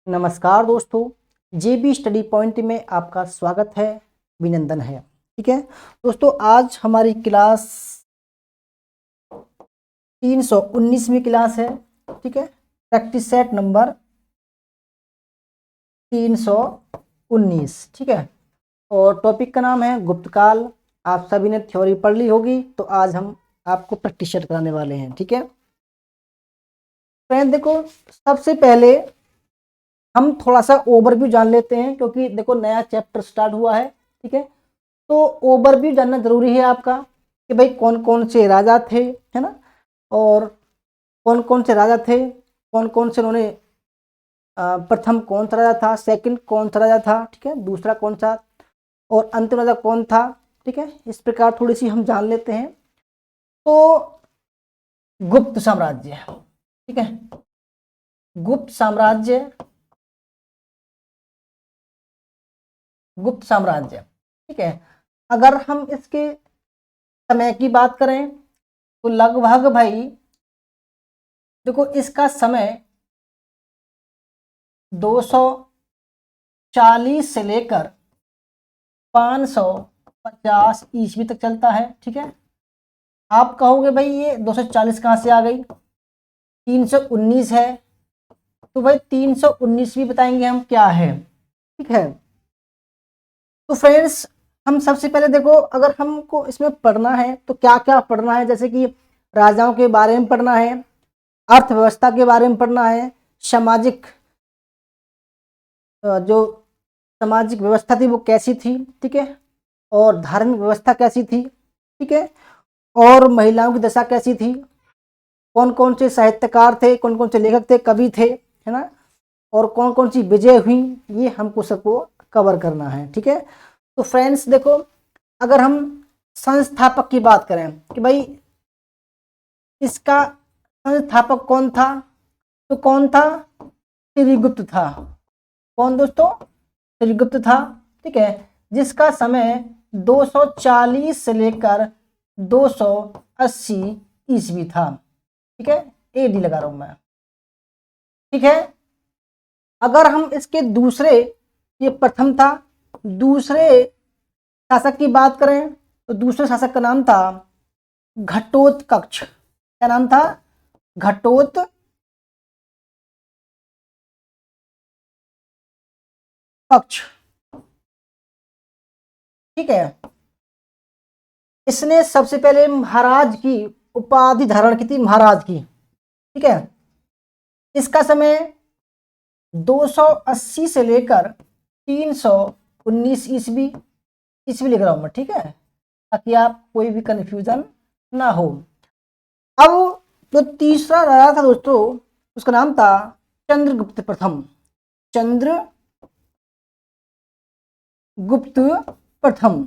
नमस्कार दोस्तों, जेबी study point में आपका स्वागत है, अभिनंदन है। ठीक है दोस्तों, आज हमारी क्लास 319वीं क्लास है। ठीक है, प्रैक्टिस सेट नंबर 319। ठीक है, और टॉपिक का नाम है गुप्तकाल। आप सभी ने थ्योरी पढ़ ली होगी, तो आज हम आपको प्रैक्टिस सेट कराने वाले हैं। ठीक है फ्रेंड, देखो सबसे पहले हम थोड़ा सा ओवरव्यू जान लेते हैं, क्योंकि देखो नया चैप्टर स्टार्ट हुआ है। ठीक है, तो ओवरव्यू जानना जरूरी है आपका कि भाई कौन कौन से राजा थे, है ना, और कौन कौन से राजा थे, कौन कौन से उन्होंने प्रथम कौन सा राजा था, सेकंड कौन सा राजा था, ठीक है, दूसरा कौन सा, और अंतिम राजा कौन था। ठीक है, इस प्रकार थोड़ी सी हम जान लेते हैं। तो गुप्त साम्राज्य, ठीक है, गुप्त साम्राज्य, गुप्त साम्राज्य। ठीक है, अगर हम इसके समय की बात करें तो लगभग भाई देखो इसका समय 240 से लेकर 550 ईस्वी तक चलता है। ठीक है, आप कहोगे भाई ये 240 कहाँ से आ गई, 319 है, तो भाई 319 भी बताएंगे हम क्या है। ठीक है, तो फ्रेंड्स हम सबसे पहले देखो, अगर हमको इसमें पढ़ना है तो क्या क्या पढ़ना है, जैसे कि राजाओं के बारे में पढ़ना है, अर्थव्यवस्था के बारे में पढ़ना है, सामाजिक जो सामाजिक व्यवस्था थी वो कैसी थी, ठीक है, और धार्मिक व्यवस्था कैसी थी, ठीक है, और महिलाओं की दशा कैसी थी, कौन कौन से साहित्यकार थे, कौन कौन से लेखक थे, कवि थे, है ना, और कौन कौन सी विजय हुई, ये हमको सबको कवर करना है। ठीक है, तो फ्रेंड्स देखो, अगर हम संस्थापक की बात करें कि भाई इसका संस्थापक कौन था, तो कौन था, श्रीगुप्त था। कौन दोस्तों, श्रीगुप्त था। ठीक है, जिसका समय 240 से लेकर 280 ईस्वी था। ठीक है, एडी लगा रहा हूं मैं। ठीक है, अगर हम इसके दूसरे, ये प्रथम था, दूसरे शासक की बात करें तो दूसरे शासक का नाम था घटोत्कच। क्या नाम था, घटोत्कच। ठीक है, इसने सबसे पहले महाराज की उपाधि धारण की थी, महाराज की। ठीक है, इसका समय 280 से लेकर 319 ईस्वी, ईस्वी लिख रहा हूं मैं। ठीक है, ताकि आप कोई भी कंफ्यूजन ना हो। अब जो तीसरा राजा था दोस्तों, उसका नाम था चंद्रगुप्त प्रथम। चंद्रगुप्त प्रथम।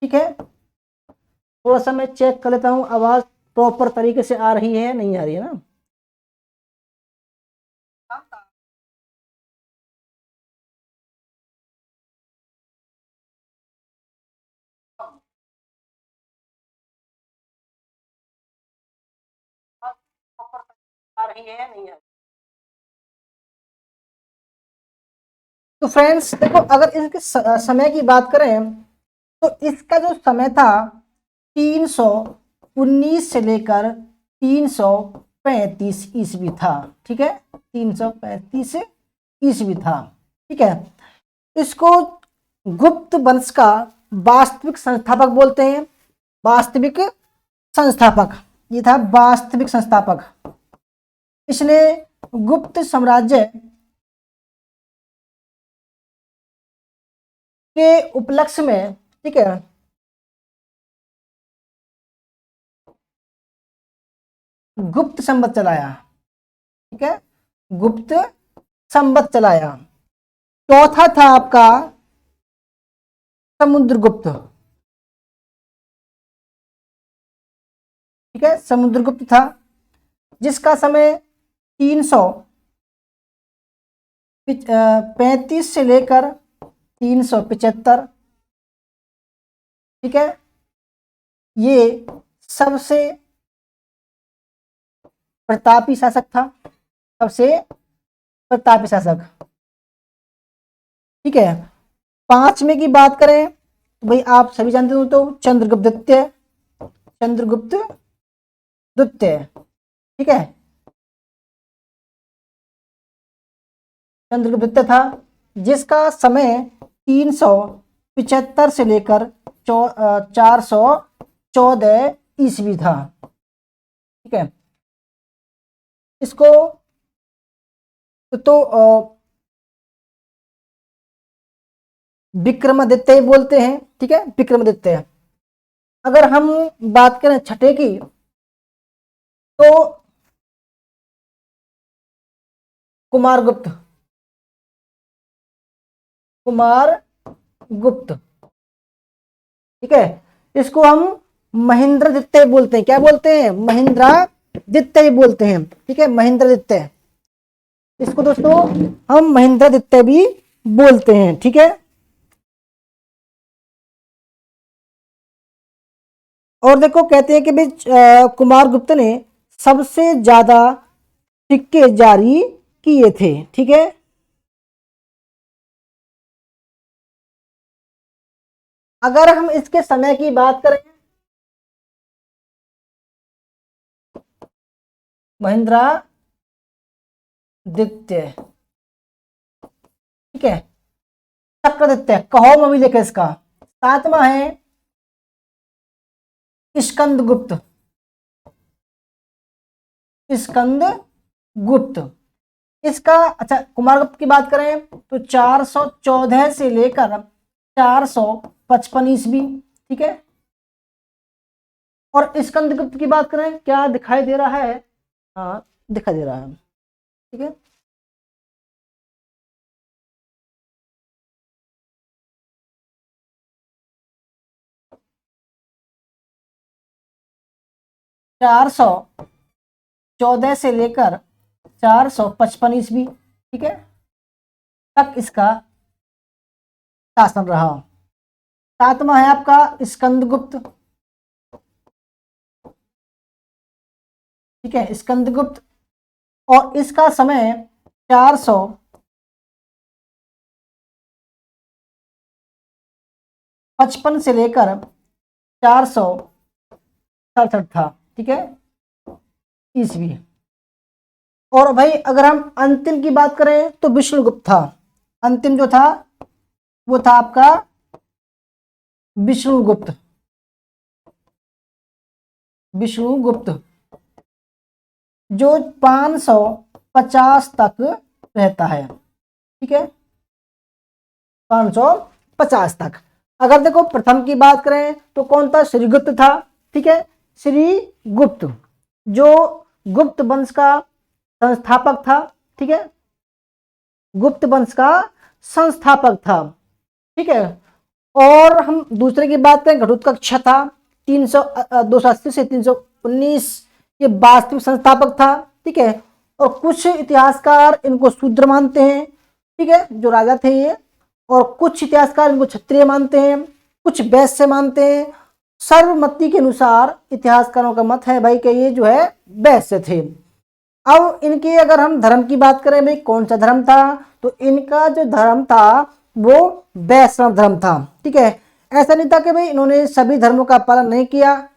ठीक है, थोड़ा सा मैं चेक कर लेता हूं आवाज प्रॉपर तरीके से आ रही है, नहीं आ रही है ना। आ रही है, नहीं आ रही। तो फ्रेंड्स देखो, अगर इसके समय की बात करें तो इसका जो समय था 319 से लेकर 335 ईस्वी था। ठीक है, 335 ईस्वी था। ठीक है, इसको गुप्त वंश का वास्तविक संस्थापक बोलते हैं। वास्तविक संस्थापक, ये था वास्तविक संस्थापक। इसने गुप्त साम्राज्य के उपलक्ष्य में, ठीक है, गुप्त संवत चलाया। ठीक है, गुप्त संवत चलाया। चौथा था आपका समुद्रगुप्त। ठीक है, समुद्रगुप्त था, जिसका समय 335 से लेकर 375। ठीक है, ये सबसे प्रतापी शासक था, सबसे प्रतापी शासक। ठीक है, पांचवें की बात करें तो भाई आप सभी जानते हो तो चंद्रगुप्त द्वितीय, चंद्रगुप्त द्वितीय। ठीक है, चंद्रगुप्त द्वितीय था, जिसका समय 375 से लेकर 414 ईस्वी था। ठीक है, इसको विक्रमादित्य बोलते हैं। ठीक है, विक्रमादित्य। अगर हम बात करें छठे की तो कुमारगुप्त, कुमार गुप्त। ठीक है, इसको हम महेंद्रदित्य बोलते हैं। क्या बोलते हैं? महेंद्रदित्य बोलते हैं। ठीक है, महेंद्रदित्य। इसको दोस्तों हम महेंद्रदित्य भी बोलते हैं। ठीक है, और देखो कहते हैं कि भाई कुमार गुप्त ने सबसे ज्यादा सिक्के जारी किए थे। ठीक है, अगर हम इसके समय की बात करें, महेंद्रादित्य। ठीक है, चक्रदित्य, कहो में भी लेकर इसका। सातवां है स्कंद गुप्त, स्कंद गुप्त। इसका अच्छा कुमार गुप्त की बात करें तो 414 से लेकर 455 ईस्वी। ठीक है, और स्कंद गुप्त की बात करें, क्या दिखाई दे रहा है? हाँ, दिखाई दे रहा है। ठीक है, 414 से लेकर 455 ईस्वी, ठीक है, तक इसका शासन रहा। सातवां है आपका स्कंदगुप्त। ठीक है, स्कंदगुप्त, और इसका समय 455 से लेकर 467 था। ठीक है, ईस्वी। और भाई अगर हम अंतिम की बात करें तो विष्णुगुप्त था। अंतिम जो था वो था आपका विष्णुगुप्त, विष्णुगुप्त, जो 550 तक रहता है। ठीक है, 550 तक। अगर देखो प्रथम की बात करें तो कौन था? श्रीगुप्त था। ठीक है, श्रीगुप्त जो गुप्त वंश का संस्थापक था। ठीक है, गुप्त वंश का संस्थापक था। ठीक है, और हम दूसरे की बात करें घटोत्कच था। 280 से 319 ये वास्तविक संस्थापक था। ठीक है, और कुछ इतिहासकार इनको शूद्र मानते हैं। ठीक है, जो राजा थे ये, और कुछ इतिहासकार इनको क्षत्रिय मानते हैं, कुछ वैश्य मानते हैं। सर्वमति के अनुसार इतिहासकारों का मत है भाई कि ये जो है वैश्य थे। अब इनकी अगर हम धर्म की बात करें भाई कौन सा धर्म था, तो इनका जो धर्म था वो वैष्णव धर्म था। ठीक है, ऐसा नहीं था कि भाई इन्होंने सभी धर्मों का पालन नहीं किया,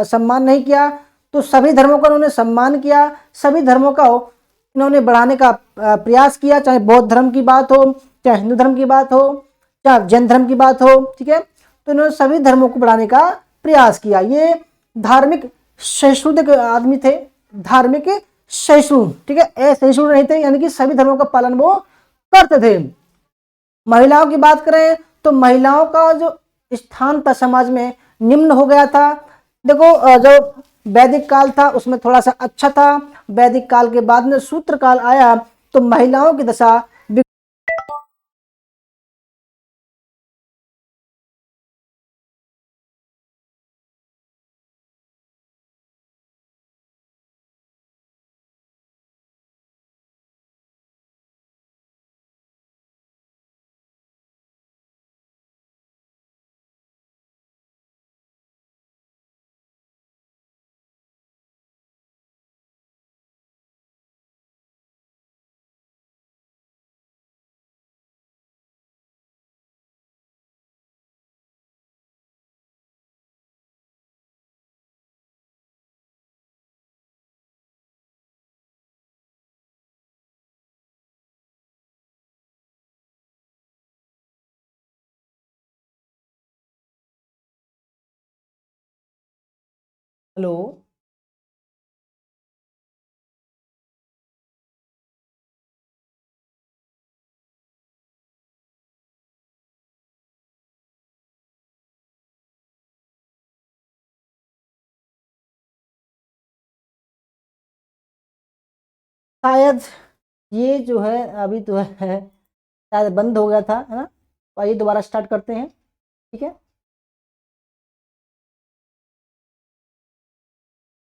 सम्मान नहीं किया, तो सभी धर्मों का उन्होंने सम्मान किया, सभी धर्मों का इन्होंने बढ़ाने का प्रयास किया, चाहे बौद्ध धर्म की बात हो, चाहे हिंदू धर्म की बात हो, चाहे जैन धर्म की बात हो। ठीक है, तो इन्होंने सभी धर्मों को बढ़ाने का प्रयास किया। ये धार्मिक सहिष्णु आदमी थे, धार्मिक सहिष्णु। ठीक है, असहिष्णु नहीं थे, यानी कि सभी धर्मों का पालन वो करते थे। महिलाओं की बात करें तो महिलाओं का जो स्थान था समाज में निम्न हो गया था। देखो जो वैदिक काल था उसमें थोड़ा सा अच्छा था, वैदिक काल के बाद में सूत्र काल आया तो महिलाओं की दशा हेलो। शायद ये जो है अभी तो है शायद बंद हो गया था, है ना। तो आइए दोबारा स्टार्ट करते हैं, ठीक है।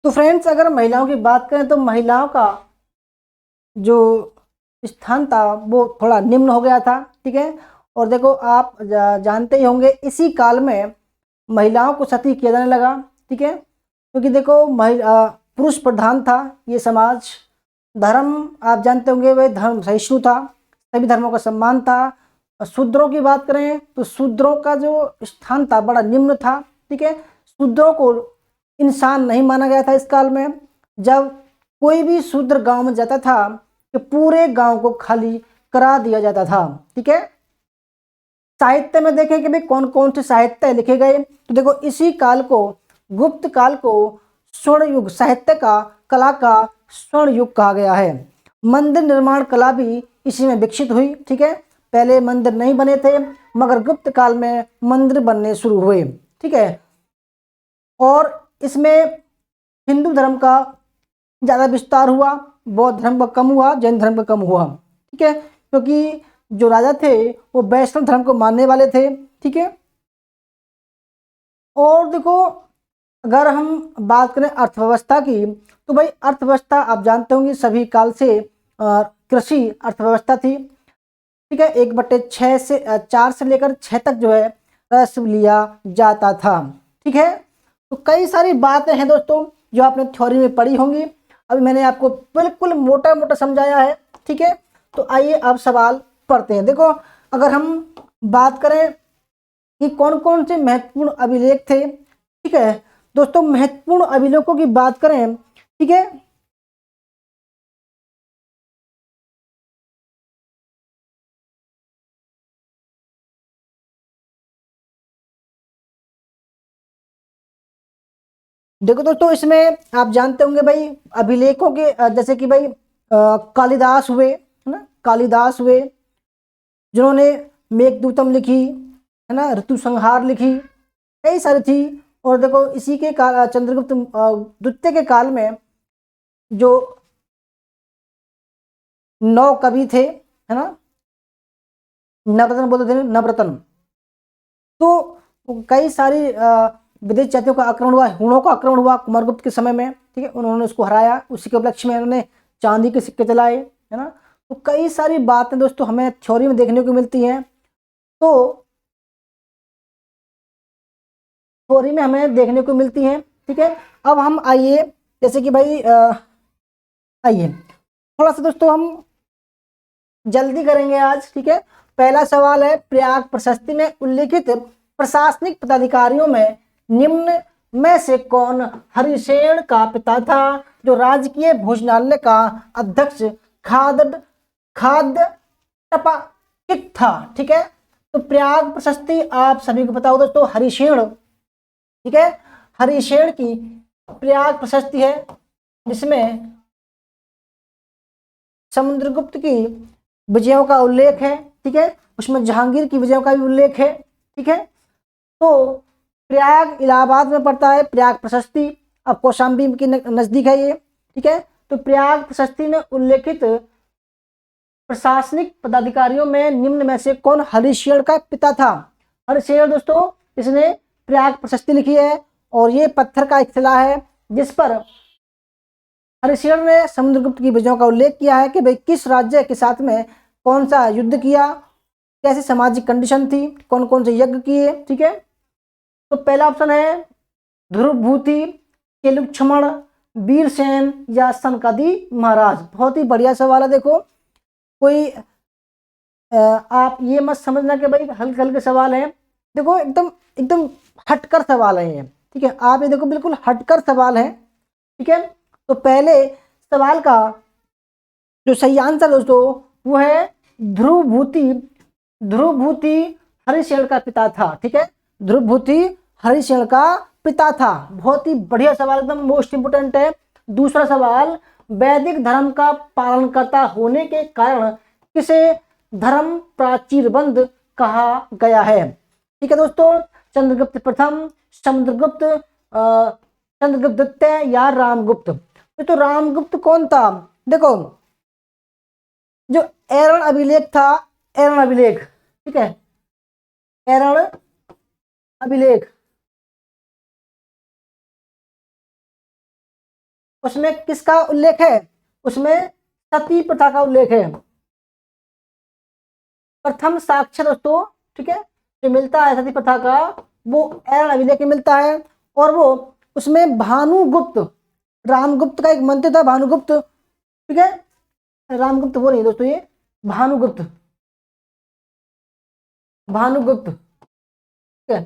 तो फ्रेंड्स, अगर महिलाओं की बात करें तो महिलाओं का जो स्थान था वो थोड़ा निम्न हो गया था, ठीक है। और देखो आप जानते ही होंगे इसी काल में महिलाओं को सती किया जाने लगा, ठीक है। क्योंकि देखो पुरुष प्रधान था ये समाज। धर्म आप जानते होंगे वह धर्म सहिष्णु था, सभी धर्मों का सम्मान था। शूद्रों की बात करें तो शूद्रों का जो स्थान था बड़ा निम्न था, ठीक है। शूद्रों को इंसान नहीं माना गया था इस काल में। जब कोई भी शूद्र गांव में जाता था कि पूरे गांव को खाली करा दिया जाता था, ठीक है। साहित्य में देखें कि भाई कौन कौन से साहित्य लिखे गए, तो देखो इसी काल को, गुप्त काल को स्वर्ण युग, साहित्य का, कला का स्वर्ण युग कहा गया है। मंदिर निर्माण कला भी इसी में विकसित हुई, ठीक है। पहले मंदिर नहीं बने थे मगर गुप्त काल में मंदिर बनने शुरू हुए, ठीक है। और इसमें हिंदू धर्म का ज़्यादा विस्तार हुआ, बौद्ध धर्म का कम हुआ, जैन धर्म का कम हुआ, ठीक है। क्योंकि जो राजा थे वो वैष्णव धर्म को मानने वाले थे, ठीक है। और देखो अगर हम बात करें अर्थव्यवस्था की तो भाई अर्थव्यवस्था आप जानते होंगे सभी काल से कृषि अर्थव्यवस्था थी, ठीक है। 1/6 से 4 से लेकर 6 तक जो है राजस्व लिया जाता था, ठीक है। तो कई सारी बातें हैं दोस्तों जो आपने थ्योरी में पढ़ी होंगी, अभी मैंने आपको बिल्कुल मोटा मोटा समझाया है, ठीक है। तो आइए अब सवाल पढ़ते हैं। देखो अगर हम बात करें कि कौन कौन से महत्वपूर्ण अभिलेख थे, ठीक है दोस्तों, महत्वपूर्ण अभिलेखों की बात करें, ठीक है। देखो दोस्तों इसमें आप जानते होंगे भाई अभिलेखों के जैसे कि भाई कालिदास हुए, है ना, कालिदास हुए जिन्होंने मेघदूतम लिखी, है ना, ऋतु संहार लिखी, कई सारी थी। और देखो इसी के काल चंद्रगुप्त द्वितीय के काल में जो 9 कवि थे, है ना, नवरत्न बोलते थे, नवरत्न। तो कई सारी विदेश जातियों का आक्रमण हुआ, हुणों का आक्रमण हुआ कुमारगुप्त के समय में, ठीक है। उन्होंने उसको हराया, उसी के उपलक्ष्य में उन्होंने चांदी के सिक्के चलाए, है ना। तो कई सारी बातें दोस्तों हमें थ्योरी में देखने को मिलती हैं। तो थ्योरी में हमें देखने को मिलती हैं, ठीक है। अब हम आइए जैसे कि भाई आइए थोड़ा सा दोस्तों हम जल्दी करेंगे आज, ठीक है। पहला सवाल है प्रयाग प्रशस्ति में उल्लिखित प्रशासनिक पदाधिकारियों में निम्न में से कौन हरिसेन का पिता था जो राजकीय भोजनालय का अध्यक्ष खाद्य खाद्य टपाकित था, ठीक है। तो प्रयाग प्रशस्ति आप सभी को पता हो दोस्तों, हरिसेन, ठीक है, हरिसेन की प्रयाग प्रशस्ति है जिसमें समुद्रगुप्त की विजयों का उल्लेख है, ठीक है। उसमें जहांगीर की विजयों का भी उल्लेख है, ठीक है। तो प्रयाग इलाहाबाद में पड़ता है प्रयाग प्रशस्ति, अब कौशाम्बी के नजदीक है ये, ठीक है। तो प्रयाग प्रशस्ति में उल्लेखित प्रशासनिक पदाधिकारियों में निम्न में से कौन हरिसेन का पिता था। हरिसेन दोस्तों इसने प्रयाग प्रशस्ति लिखी है और ये पत्थर का एक शिला है जिस पर हरिसेन ने समुद्रगुप्त की विजयों का उल्लेख किया है कि भाई किस राज्य के साथ में कौन सा युद्ध किया, कैसी सामाजिक कंडीशन थी, कौन कौन से यज्ञ किए, ठीक है। तो पहला ऑप्शन है ध्रुवभूति, केलुक्षमण, वीरसेन या सनकादि महाराज। बहुत ही बढ़िया सवाल है। देखो कोई आप ये मत समझना कि भाई हल्के हल्के सवाल हैं, देखो एकदम एकदम हटकर सवाल है ये, ठीक है। आप ये देखो बिल्कुल हटकर सवाल है, ठीक है। तो पहले सवाल का जो सही आंसर दोस्तों वो है ध्रुवभूति। ध्रुवभूति हरिसेन का पिता था, ठीक है। ध्रुवभूति हरिसेन का पिता था? बहुत ही बढ़िया सवाल, एकदम मोस्ट इंपोर्टेंट है। दूसरा सवाल, वैदिक धर्म का पालनकर्ता होने के कारण किसे धर्म प्राचीरबंद कहा गया है? ठीक है दोस्तों, चंद्रगुप्त प्रथम, समुद्रगुप्त, चंद्रगुप्त द्वितीय या रामगुप्त? तो रामगुप्त कौन था? देखो, जो एरण अभिलेख था, एरण अभिलेख, ठीक है, एरण अभिलेख, उसमें किसका उल्लेख है? उसमें सती प्रथा का उल्लेख है। प्रथम साक्ष्य दोस्तों, ठीक है, जो मिलता है सती प्रथा का, वो एरण अभिलेख में मिलता है। और वो उसमें भानुगुप्त, रामगुप्त का एक मंत्री था भानुगुप्त, ठीक है, रामगुप्त वो नहीं दोस्तों, ये भानुगुप्त, भानुगुप्त, ठीक है,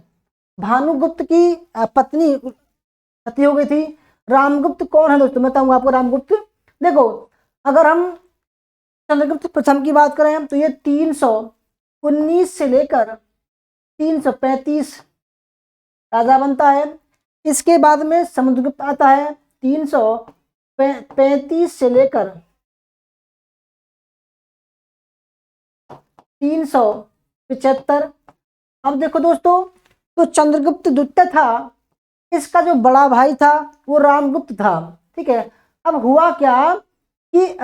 भानुगुप्त की पत्नी सती हो गई थी। रामगुप्त कौन है दोस्तों, मैं बताऊंगा आपको रामगुप्त। देखो, अगर हम चंद्रगुप्त प्रथम की बात करें तो ये 319 से लेकर 335 राजा बनता है। इसके बाद में समुद्रगुप्त आता है 335 से लेकर 375। अब देखो दोस्तों, तो चंद्रगुप्त द्वितीय था, इसका जो बड़ा भाई था वो रामगुप्त था, ठीक है। अब हुआ क्या कि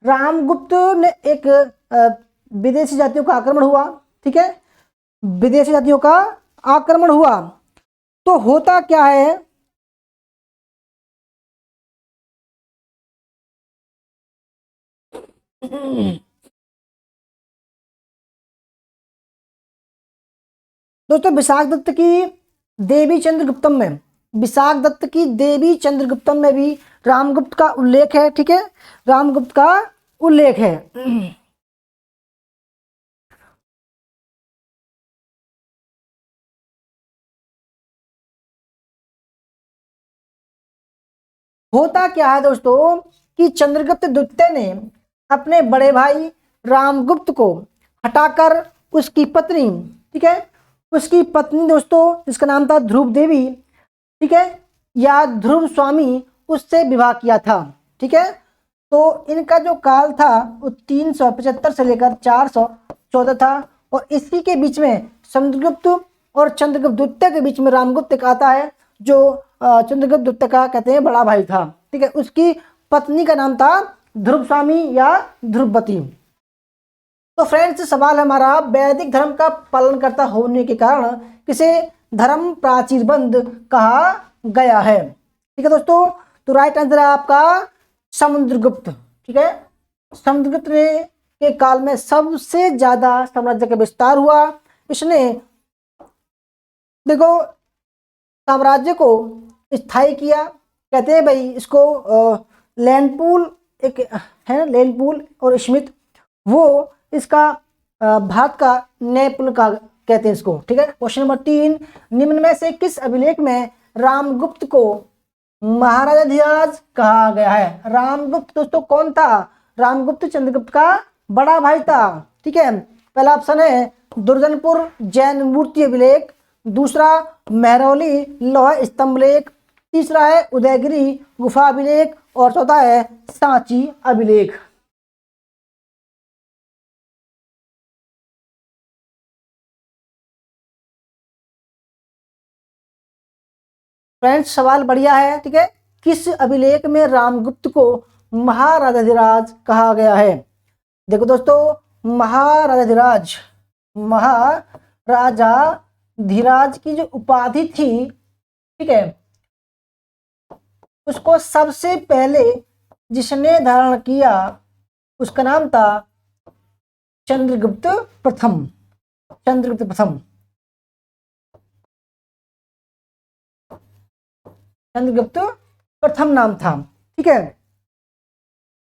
रामगुप्त ने एक विदेशी जातियों का आक्रमण हुआ, ठीक है, विदेशी जातियों का आक्रमण हुआ। तो होता क्या है, दोस्तों विशाख दत्त की देवी चंद्रगुप्तम में, विशाख दत्त की देवी चंद्रगुप्तम में भी रामगुप्त का उल्लेख है, ठीक है, रामगुप्त का उल्लेख है। होता क्या है दोस्तों कि चंद्रगुप्त द्वितीय ने अपने बड़े भाई रामगुप्त को हटाकर उसकी पत्नी, ठीक है, उसकी पत्नी दोस्तों जिसका नाम था ध्रुव देवी, ठीक है, या ध्रुव स्वामी, उससे विवाह किया था, ठीक है। तो इनका जो काल था वो 375 से लेकर 414 था। और इसी के बीच में समुद्रगुप्त और चंद्रगुप्त द्वितीय के बीच में रामगुप्त एक आता है, जो चंद्रगुप्त द्वितीय का कहते हैं बड़ा भाई था, ठीक है। उसकी पत्नी का नाम था ध्रुव स्वामी या ध्रुववती। तो फ्रेंड्स, सवाल हमारा, वैदिक धर्म का पालनकर्ता होने के कारण किसे धर्म प्राचीरबंद कहा गया है? ठीक है दोस्तों, तो राइट आंसर है आपका समुद्रगुप्त, ठीक है। समुद्रगुप्त ने के काल में सबसे ज्यादा साम्राज्य का विस्तार हुआ। इसने देखो साम्राज्य को स्थायी किया, कहते हैं भाई इसको लैंडपूल एक है, लैंडपूल और स्मिथ, वो इसका भारत का नेपुल का कहते हैं इसको, ठीक है। क्वेश्चन नंबर 3, निम्न में से किस अभिलेख में रामगुप्त को महाराजा धीराज कहा गया है? रामगुप्त दोस्तों कौन था? रामगुप्त चंद्रगुप्त का बड़ा भाई था, ठीक है। पहला ऑप्शन है दुर्जनपुर जैन मूर्ति अभिलेख, दूसरा महरौली लौह स्तंभ लेख, तीसरा है उदयगिरी गुफा अभिलेख, और चौथा है सांची अभिलेख। फ्रेंड्स, सवाल बढ़िया है, ठीक है। किस अभिलेख में रामगुप्त को महाराजाधिराज कहा गया है? देखो दोस्तों, महाराजाधिराज, महाराजा धीराज की जो उपाधि थी, ठीक है, उसको सबसे पहले जिसने धारण किया उसका नाम था चंद्रगुप्त प्रथम, चंद्रगुप्त प्रथम, चंद्रगुप्त प्रथम नाम था, ठीक है।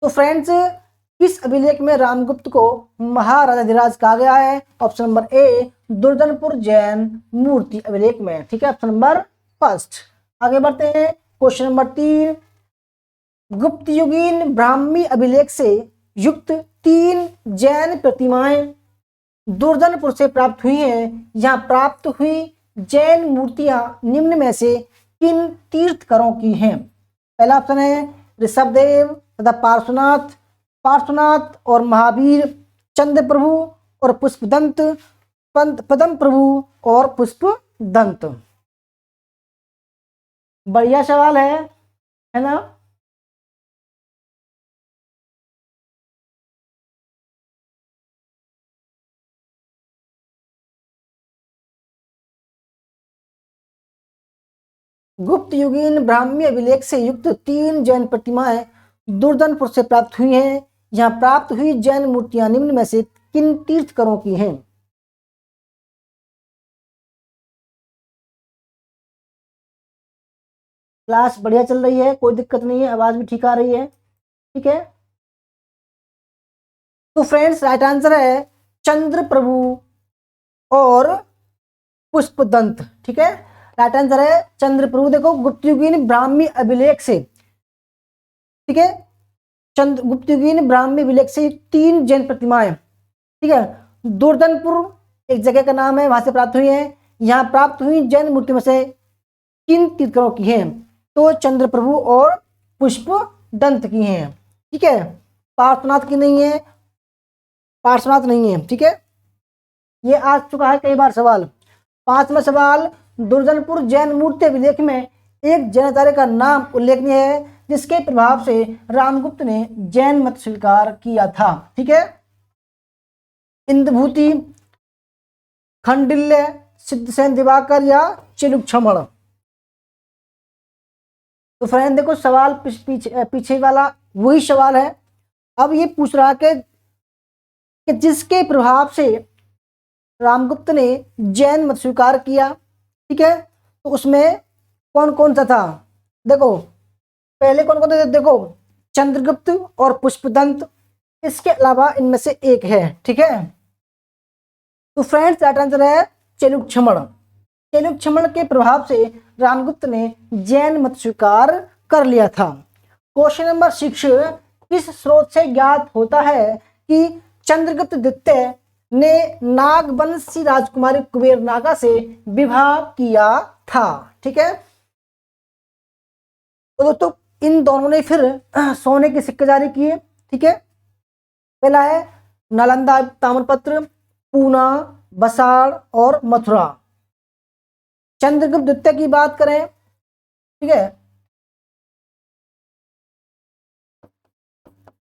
तो फ्रेंड्स, किस अभिलेख में रामगुप्त को महाराजाधिराज कहा गया है? ऑप्शन नंबर ए दुर्जनपुर जैन मूर्ति अभिलेख में, ठीक है, ऑप्शन नंबर फर्स्ट। आगे बढ़ते हैं, क्वेश्चन नंबर 3, गुप्त युगीन ब्राह्मी अभिलेख से युक्त 3 जैन प्रतिमाएं दुर्जनपुर से प्राप्त हुई हैं। यहाँ प्राप्त हुई जैन मूर्तियां निम्न में से किन तीर्थकरों की हैं? पहला ऑप्शन है ऋषभदेव तथा पार्श्वनाथ, पार्श्वनाथ और महावीर, चंद्र प्रभु और पुष्पदंत, पद्म प्रभु और पुष्पदंत। बढ़िया सवाल है ना? गुप्त युगीन ब्राह्मी अभिलेख से युक्त 3 जैन प्रतिमाएं दुर्दनपुर से प्राप्त हुई हैं। यहाँ प्राप्त हुई जैन मूर्तियां निम्न में से किन तीर्थकरों की हैं? क्लास बढ़िया चल रही है, कोई दिक्कत नहीं है, आवाज भी ठीक आ रही है, ठीक है। तो फ्रेंड्स राइट आंसर है चंद्र प्रभु और पुष्पदंत, ठीक है। राइट आंसर है चंद्र प्रभु। देखो गुप्त युगीन ब्राह्मी अभिलेख से, ठीक है, चंद्र गुप्त युगीन ब्राह्मी अभिलेख से 3 जैन प्रतिमाएं, ठीक है, दुर्दनपुर एक जगह का नाम है, वहां से प्राप्त हुई है। यहाँ प्राप्त हुई जैन मूर्ति में से किन तीर्थंकरों की हैं? तो चंद्र प्रभु और पुष्प दंत की हैं, ठीक है। पार्श्वनाथ की नहीं है, पार्श्वनाथ नहीं है, ठीक है। ये आ चुका है कई बार सवाल। 5वां सवाल, दुर्जनपुर जैन मूर्ति अभिलेख में एक जैनाचार्य का नाम उल्लेखनीय है जिसके प्रभाव से रामगुप्त ने जैन मत स्वीकार किया था, ठीक है। इंदभूति, खंडिल्य, सिद्धसेन दिवाकर या चिलुक्षमण। तो फ्रेंड देखो सवाल पीछे वाला वही सवाल है। अब ये पूछ रहा है कि जिसके प्रभाव से रामगुप्त ने जैन मत स्वीकार किया, ठीक है, तो उसमें कौन कौन सा था? देखो पहले कौन कौन थे, देखो चंद्रगुप्त और पुष्पदंत, इसके अलावा इनमें से एक है, ठीक है। तो फ्रेंड्स राइट आंसर है चेलुक्षमण। चेलुक्षमण के प्रभाव से रामगुप्त ने जैन मत स्वीकार कर लिया था। क्वेश्चन नंबर 6, किस स्रोत से ज्ञात होता है कि चंद्रगुप्त द्वितीय ने नागवंशी राजकुमारी कुबेर नागा से विवाह किया था, ठीक है। तो दोस्तों इन दोनों ने फिर सोने के सिक्के जारी किए, ठीक है। पहला है नालंदा ताम्रपत्र, पूना, बसाड़ और मथुरा। चंद्रगुप्त द्वितीय की बात करें, ठीक है,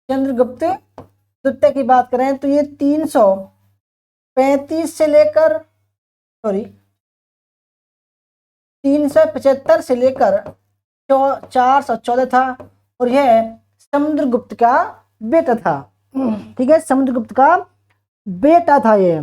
चंद्रगुप्त द्वितीय की बात करें तो ये 335 से लेकर 375 से लेकर 414 था और यह समुद्रगुप्त का बेटा था, ठीक है, समुद्रगुप्त का बेटा था ये।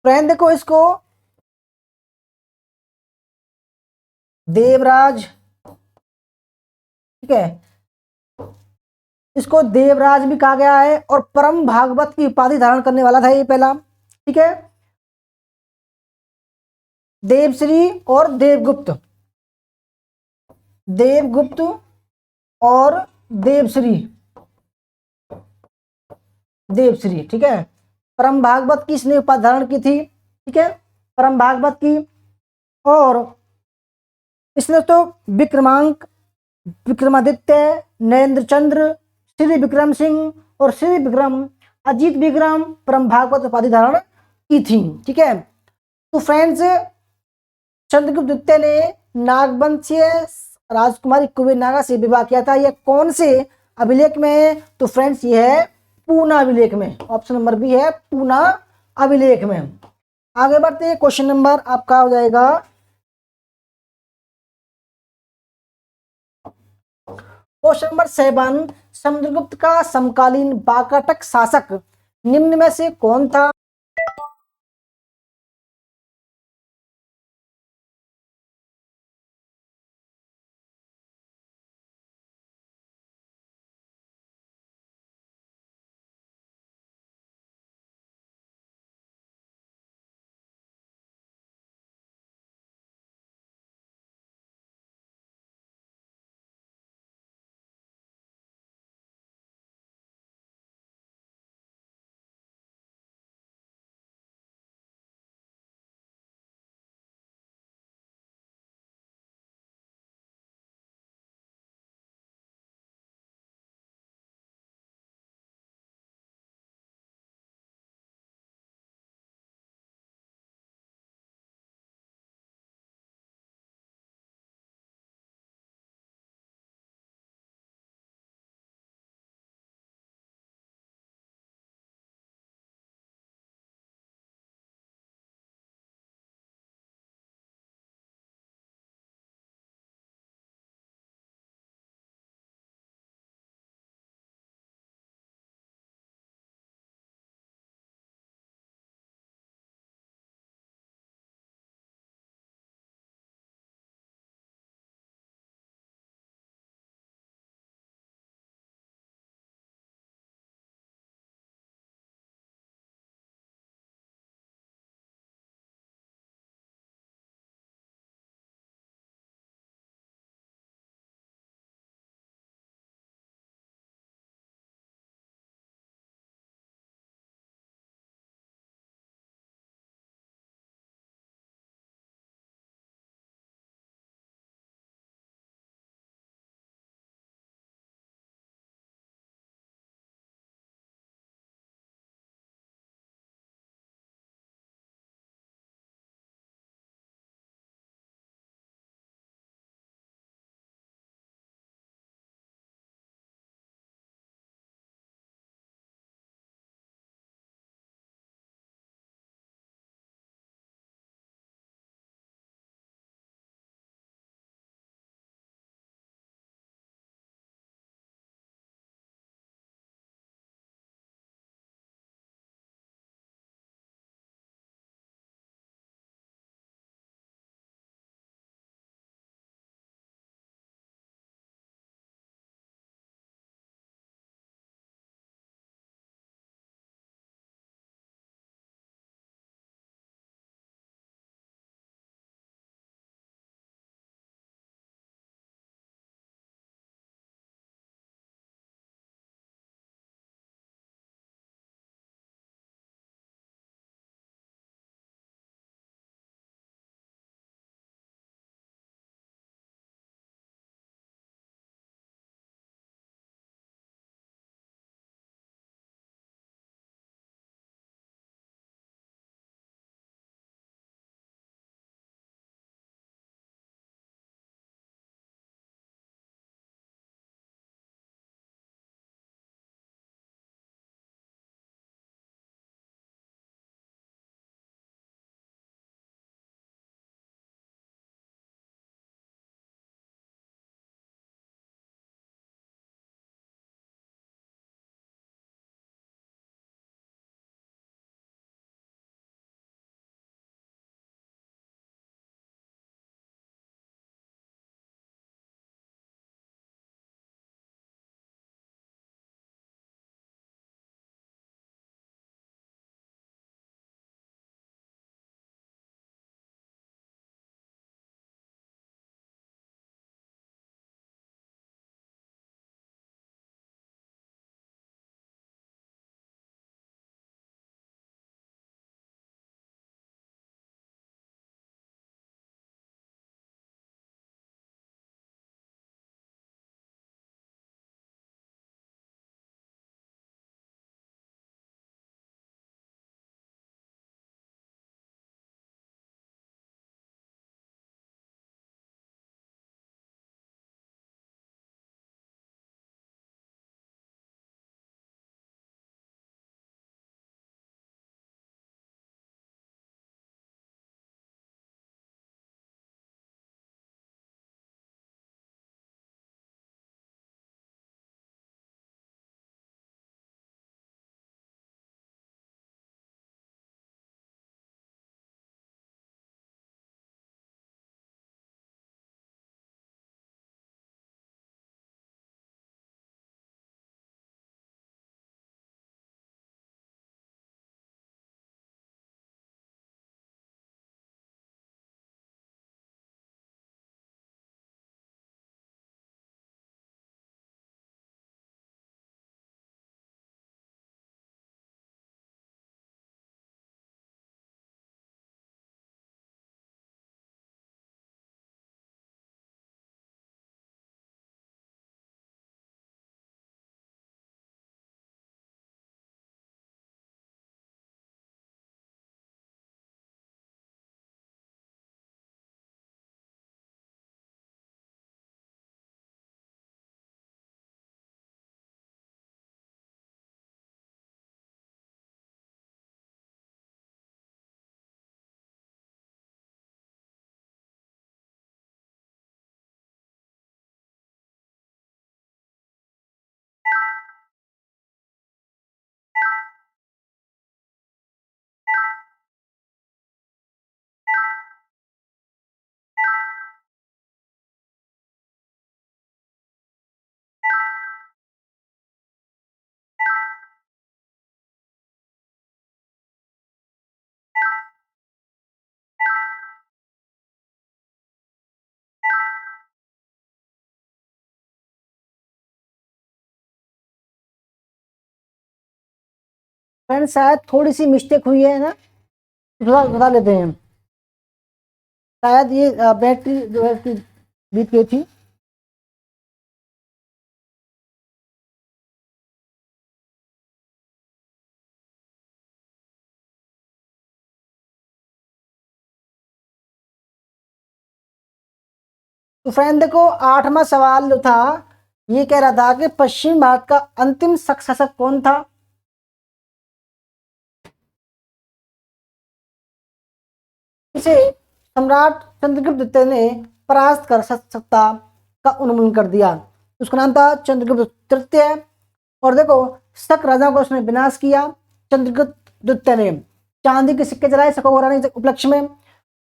फ्रेंड देखो इसको देवराज, ठीक है, इसको देवराज भी कहा गया है और परम भागवत की उपाधि धारण करने वाला था ये पहला, ठीक है। देवश्री और देवगुप्त, देवगुप्त और देवश्री, देवश्री, ठीक है। परम भागवत की इसने उपाधि धारण की थी, ठीक है, परम भागवत की। और इसने तो विक्रमांक, विक्रमादित्य, नरेंद्र चंद्र, श्री विक्रम सिंह और श्री विक्रम अजीत विक्रम परम भागवत उपाधि धारण की थी, ठीक है। तो फ्रेंड्स चंद्रगुप्त द्वितीय ने नागवंशीय राजकुमारी कुबेर नागा से विवाह किया था। यह कौन से अभिलेख में है? तो फ्रेंड्स ये है पूना अभिलेख में, ऑप्शन नंबर बी है पूना अभिलेख में। आगे बढ़ते हैं, क्वेश्चन नंबर आपका हो जाएगा क्वेश्चन नंबर 7, समुद्रगुप्त का समकालीन वाकाटक शासक निम्न में से कौन था? फ्रेंड शायद थोड़ी सी मिस्टेक हुई है ना, थोड़ा बता लेते हैं। शायद ये बैटरी जो है इसकी बीत गई थी। तो फ्रेंड देखो, 8वां सवाल जो था ये कह रहा था कि पश्चिम भारत का अंतिम शक शासक कौन था। इसे सम्राट चंद्रगुप्त द्वितीय ने परास्त कर सत्ता का उन्मूलन कर दिया। उसका नाम था चंद्रगुप्त तृतीय। और देखो, शक राजाओं का उसने विनाश किया चंद्रगुप्त द्वितीय ने। चांदी के सिक्के जलाए शकों को हराने के उपलक्ष्य में।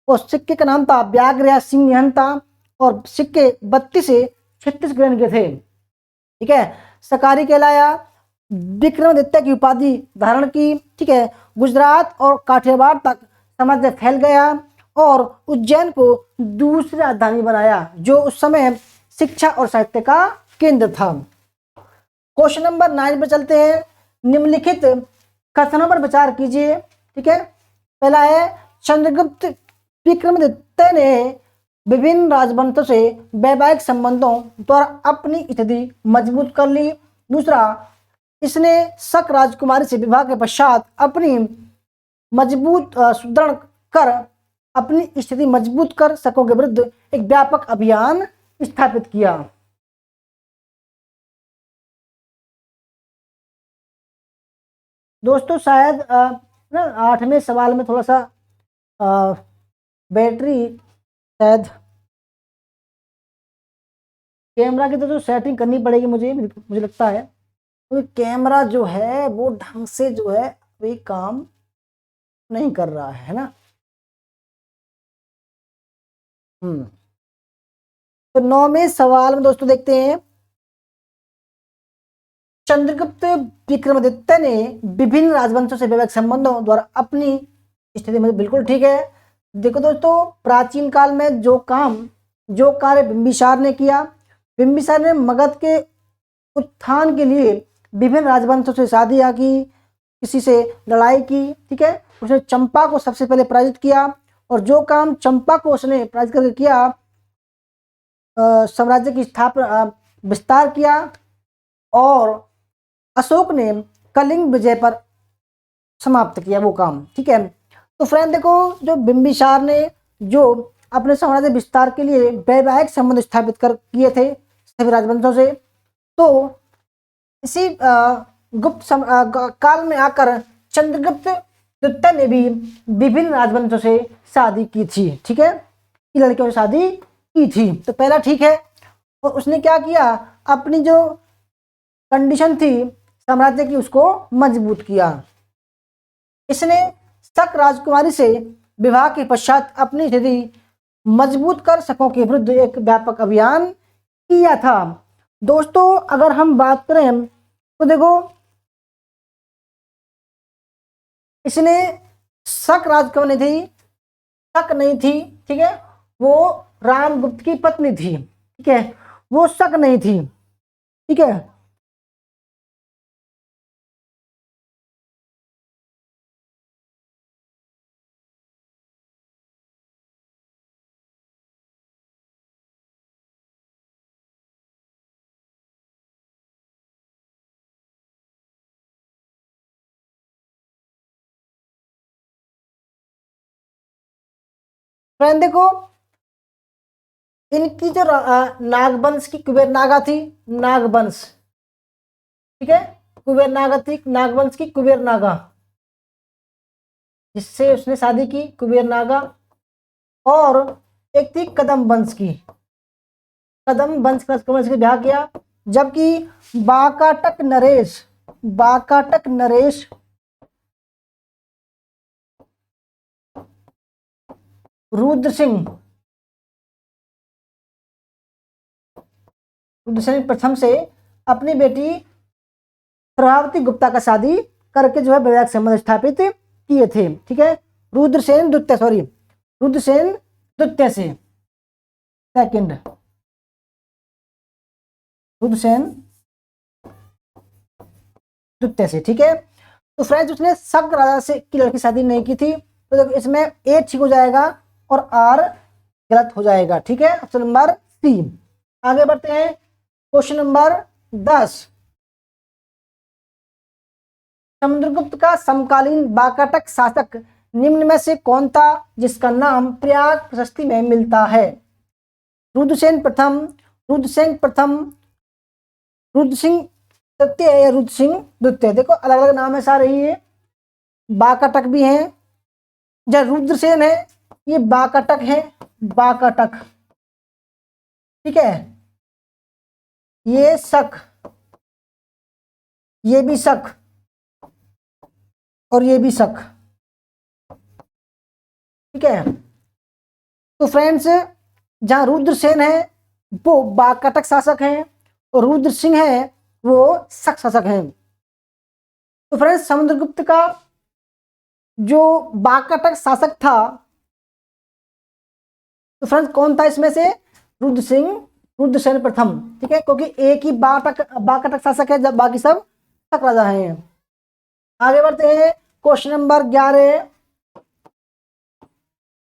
और सिक्के का नाम था व्याघ्र सिंह निहंता। और सिक्के 32 से 36 ग्रहण के थे। ठीक है, सकारी कहलाया। विक्रमादित्य की उपाधि धारण की। ठीक है, गुजरात और काठियावाड़ तक साम्राज्य फैल गया और उज्जैन को दूसरी राजधानी बनाया, जो उस समय शिक्षा और साहित्य का केंद्र था। क्वेश्चन नंबर 9 पर चलते हैं। निम्नलिखित कथनों पर विचार कीजिए। ठीक है, पहला है चंद्रगुप्त विक्रमादित्य ने विभिन्न राजवंशों से वैवाहिक संबंधों द्वारा अपनी स्थिति मजबूत कर ली। दूसरा, इसने शक राजकुमारी से विवाह के पश्चात अपनी मजबूत सुदृढ़ कर अपनी स्थिति मजबूत कर शकों के विरुद्ध एक व्यापक अभियान स्थापित किया। दोस्तों शायद ना 8वें सवाल में थोड़ा सा बैटरी शायद कैमरा की तो सेटिंग करनी पड़ेगी मुझे लगता है, क्योंकि कैमरा जो है वो ढंग से जो है अभी काम नहीं कर रहा है ना। तो 9वें सवाल में दोस्तों देखते हैं। चंद्रगुप्त विक्रमादित्य ने विभिन्न राजवंशों से वैवाहिक संबंधों द्वारा अपनी स्थिति में, बिल्कुल ठीक है। देखो दोस्तों, प्राचीन काल में जो कार्य बिंबिसार ने किया, बिंबिसार ने मगध के उत्थान के लिए विभिन्न राजवंशों से शादियां की, किसी से लड़ाई की। ठीक है, उसने चंपा को सबसे पहले पराजित किया। और जो काम चंपा को उसने पराजित करके किया, साम्राज्य की स्थापना विस्तार किया। और अशोक ने कलिंग विजय पर समाप्त किया वो काम। ठीक है, तो फ्रेंड देखो, जो बिंबिसार ने जो अपने साम्राज्य विस्तार के लिए वैवाहिक संबंध स्थापित कर किए थे सभी राजवंशों से, तो इसी काल में आकर चंद्रगुप्त द्वितीय ने भी विभिन्न राजवंशों से शादी की थी। ठीक है, लड़कियों से शादी की थी, तो पहला ठीक है। और उसने क्या किया, अपनी जो कंडीशन थी साम्राज्य की उसको मजबूत किया। इसने शक राजकुमारी से विवाह के पश्चात अपनी स्थिति मजबूत कर शकों के विरुद्ध एक व्यापक अभियान किया था। दोस्तों अगर हम बात करें तो देखो, इसने शक राजकुमारी थी, शक नहीं थी। ठीक है, वो रामगुप्त की पत्नी थी। ठीक है, वो शक नहीं थी। ठीक है, फ्रेंड देखो, इनकी जो नागवंश की कुबेर नागा थी, नागवंश। ठीक है, कुबेर नागा थी, नागवंश की कुबेर नागा, जिससे उसने शादी की कुबेर नागा। और एक थी कदम वंश की, कदम वंश से ब्याह किया। जबकि बाकाटक नरेश रुद्र सिंह प्रथम से अपनी बेटी प्रभावती गुप्ता का शादी करके जो है वैवाहिक संबंध स्थापित किए थे। ठीक है, रुद्रसेन द्वितीय से सेकंड, रुद्रसेन द्वितीय से। ठीक है, तो फ्रेंड्स उसने शक राजा से की लड़की शादी नहीं की थी, तो देखो इसमें ए ठीक हो जाएगा और आर गलत हो जाएगा। ठीक है, ऑप्शन नंबर सी। आगे बढ़ते हैं, क्वेश्चन नंबर 10। समुद्रगुप्त का समकालीन वाकाटक शासक निम्न में से कौन था जिसका नाम प्रयाग प्रशस्ति में मिलता है? रुद्रसेन प्रथम, रुद्रसेन प्रथम, रुद्र सिंह तृतीय या रुद्र सिंह द्वितीय। देखो अलग अलग नाम है सारे, ये वाकाटक भी हैं। जब रुद्रसेन है ये वाकाटक है, वाकाटक। ठीक है, ये शक, ये भी शक और ये भी शक। ठीक है, तो फ्रेंड्स जहां रुद्रसेन है वो वाकाटक शासक हैं और रुद्र सिंह है वो शक शासक हैं। तो फ्रेंड्स समुद्रगुप्त का जो वाकाटक शासक था, तो फ्रेंड्स कौन था इसमें से? रुद्र सिंह, रुद्रसेन प्रथम। ठीक है, क्योंकि एक ही वाकाटक शासक है जब बाकी सब शक राजा हैं। आगे बढ़ते हैं, क्वेश्चन नंबर 11।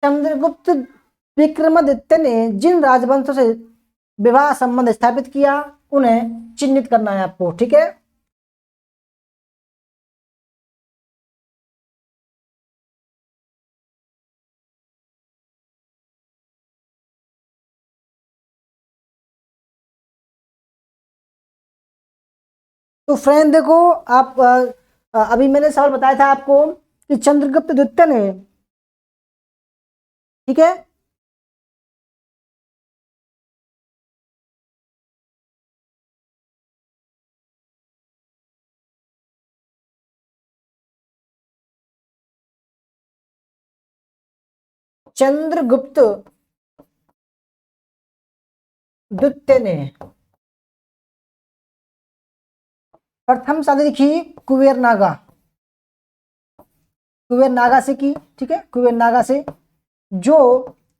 चंद्रगुप्त विक्रमादित्य ने जिन राजवंशों से विवाह संबंध स्थापित किया उन्हें चिन्हित करना है आपको। ठीक है, तो फ्रेंड देखो आप अभी मैंने सवाल बताया था आपको कि चंद्रगुप्त द्वितीय ने, ठीक है, चंद्रगुप्त द्वितीय ने प्रथम शादी लिखी कुबेर नागा, कुबेर नागा से की। ठीक है, कुबेर नागा से जो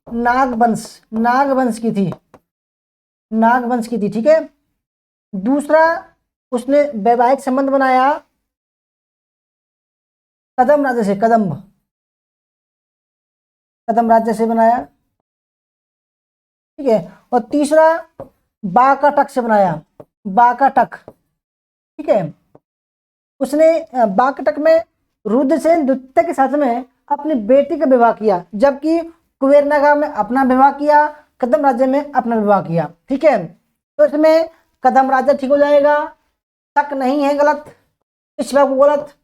नागवंश, नागवंश की थी, नागवंश की थी। ठीक है, दूसरा उसने वैवाहिक संबंध बनाया कदम राज्य से, कदम्ब, कदम राज्य से बनाया। ठीक है, और तीसरा वाकाटक से बनाया, वाकाटक। ठीक है, उसने वाकाटक में रुद्रसेन द्वितीय के साथ में अपनी बेटी का विवाह किया, जबकि कुबेरनागा में अपना विवाह किया, कदम राज्य में अपना विवाह किया। ठीक है, तो इसमें कदम राज्य ठीक हो जाएगा, तक नहीं है गलत, इस बात को गलत,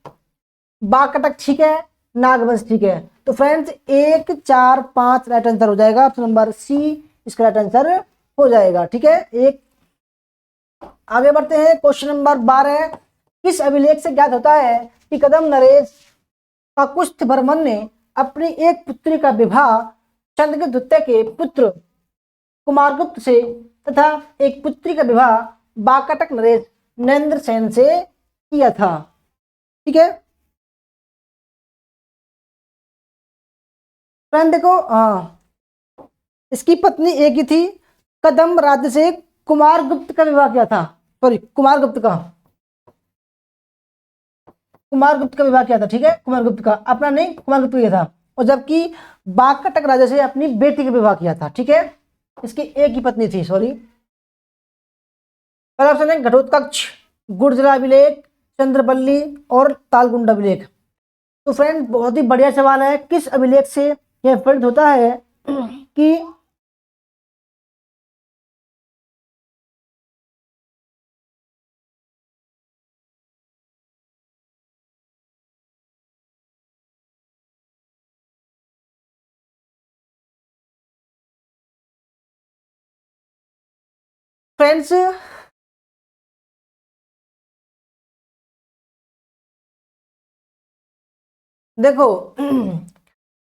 वाकाटक ठीक है, नागवंश ठीक है। तो फ्रेंड्स 1, 4, 5 राइट आंसर हो जाएगा, ऑप्शन नंबर सी इसका राइट आंसर हो जाएगा। ठीक है, एक। आगे बढ़ते हैं, क्वेश्चन नंबर 12। किस अभिलेख से ज्ञात होता है कि कदम नरेश काकुस्थ वर्मन ने अपनी एक पुत्री का विवाह चंद्रगुप्त द्वितीय के पुत्र कुमारगुप्त से तथा एक पुत्री का विवाह वाकाटक नरेश नरेंद्र सेन से किया था? ठीक है फ्रेंड, देखो इसकी पत्नी एक ही थी, कदम राज्य से कुमारगुप्त का विवाह किया था, सॉरी कुमारगुप्त का, कुमारगुप्त का विवाह किया था। ठीक है, कुमारगुप्त का, अपना नहीं, कुमारगुप्त किया था। और जबकि वाकाटक राजा से अपनी बेटी का विवाह किया था। ठीक है, इसकी एक ही पत्नी थी, सॉरी। पहला ऑप्शन है घटोत्कच, गुर्जरा अभिलेख, चंद्रबल्ली और तालगुंडा अभिलेख। तो फ्रेंड बहुत ही बढ़िया सवाल है, किस अभिलेख से यह प्रतीत होता है कि फ्रेंड्स देखो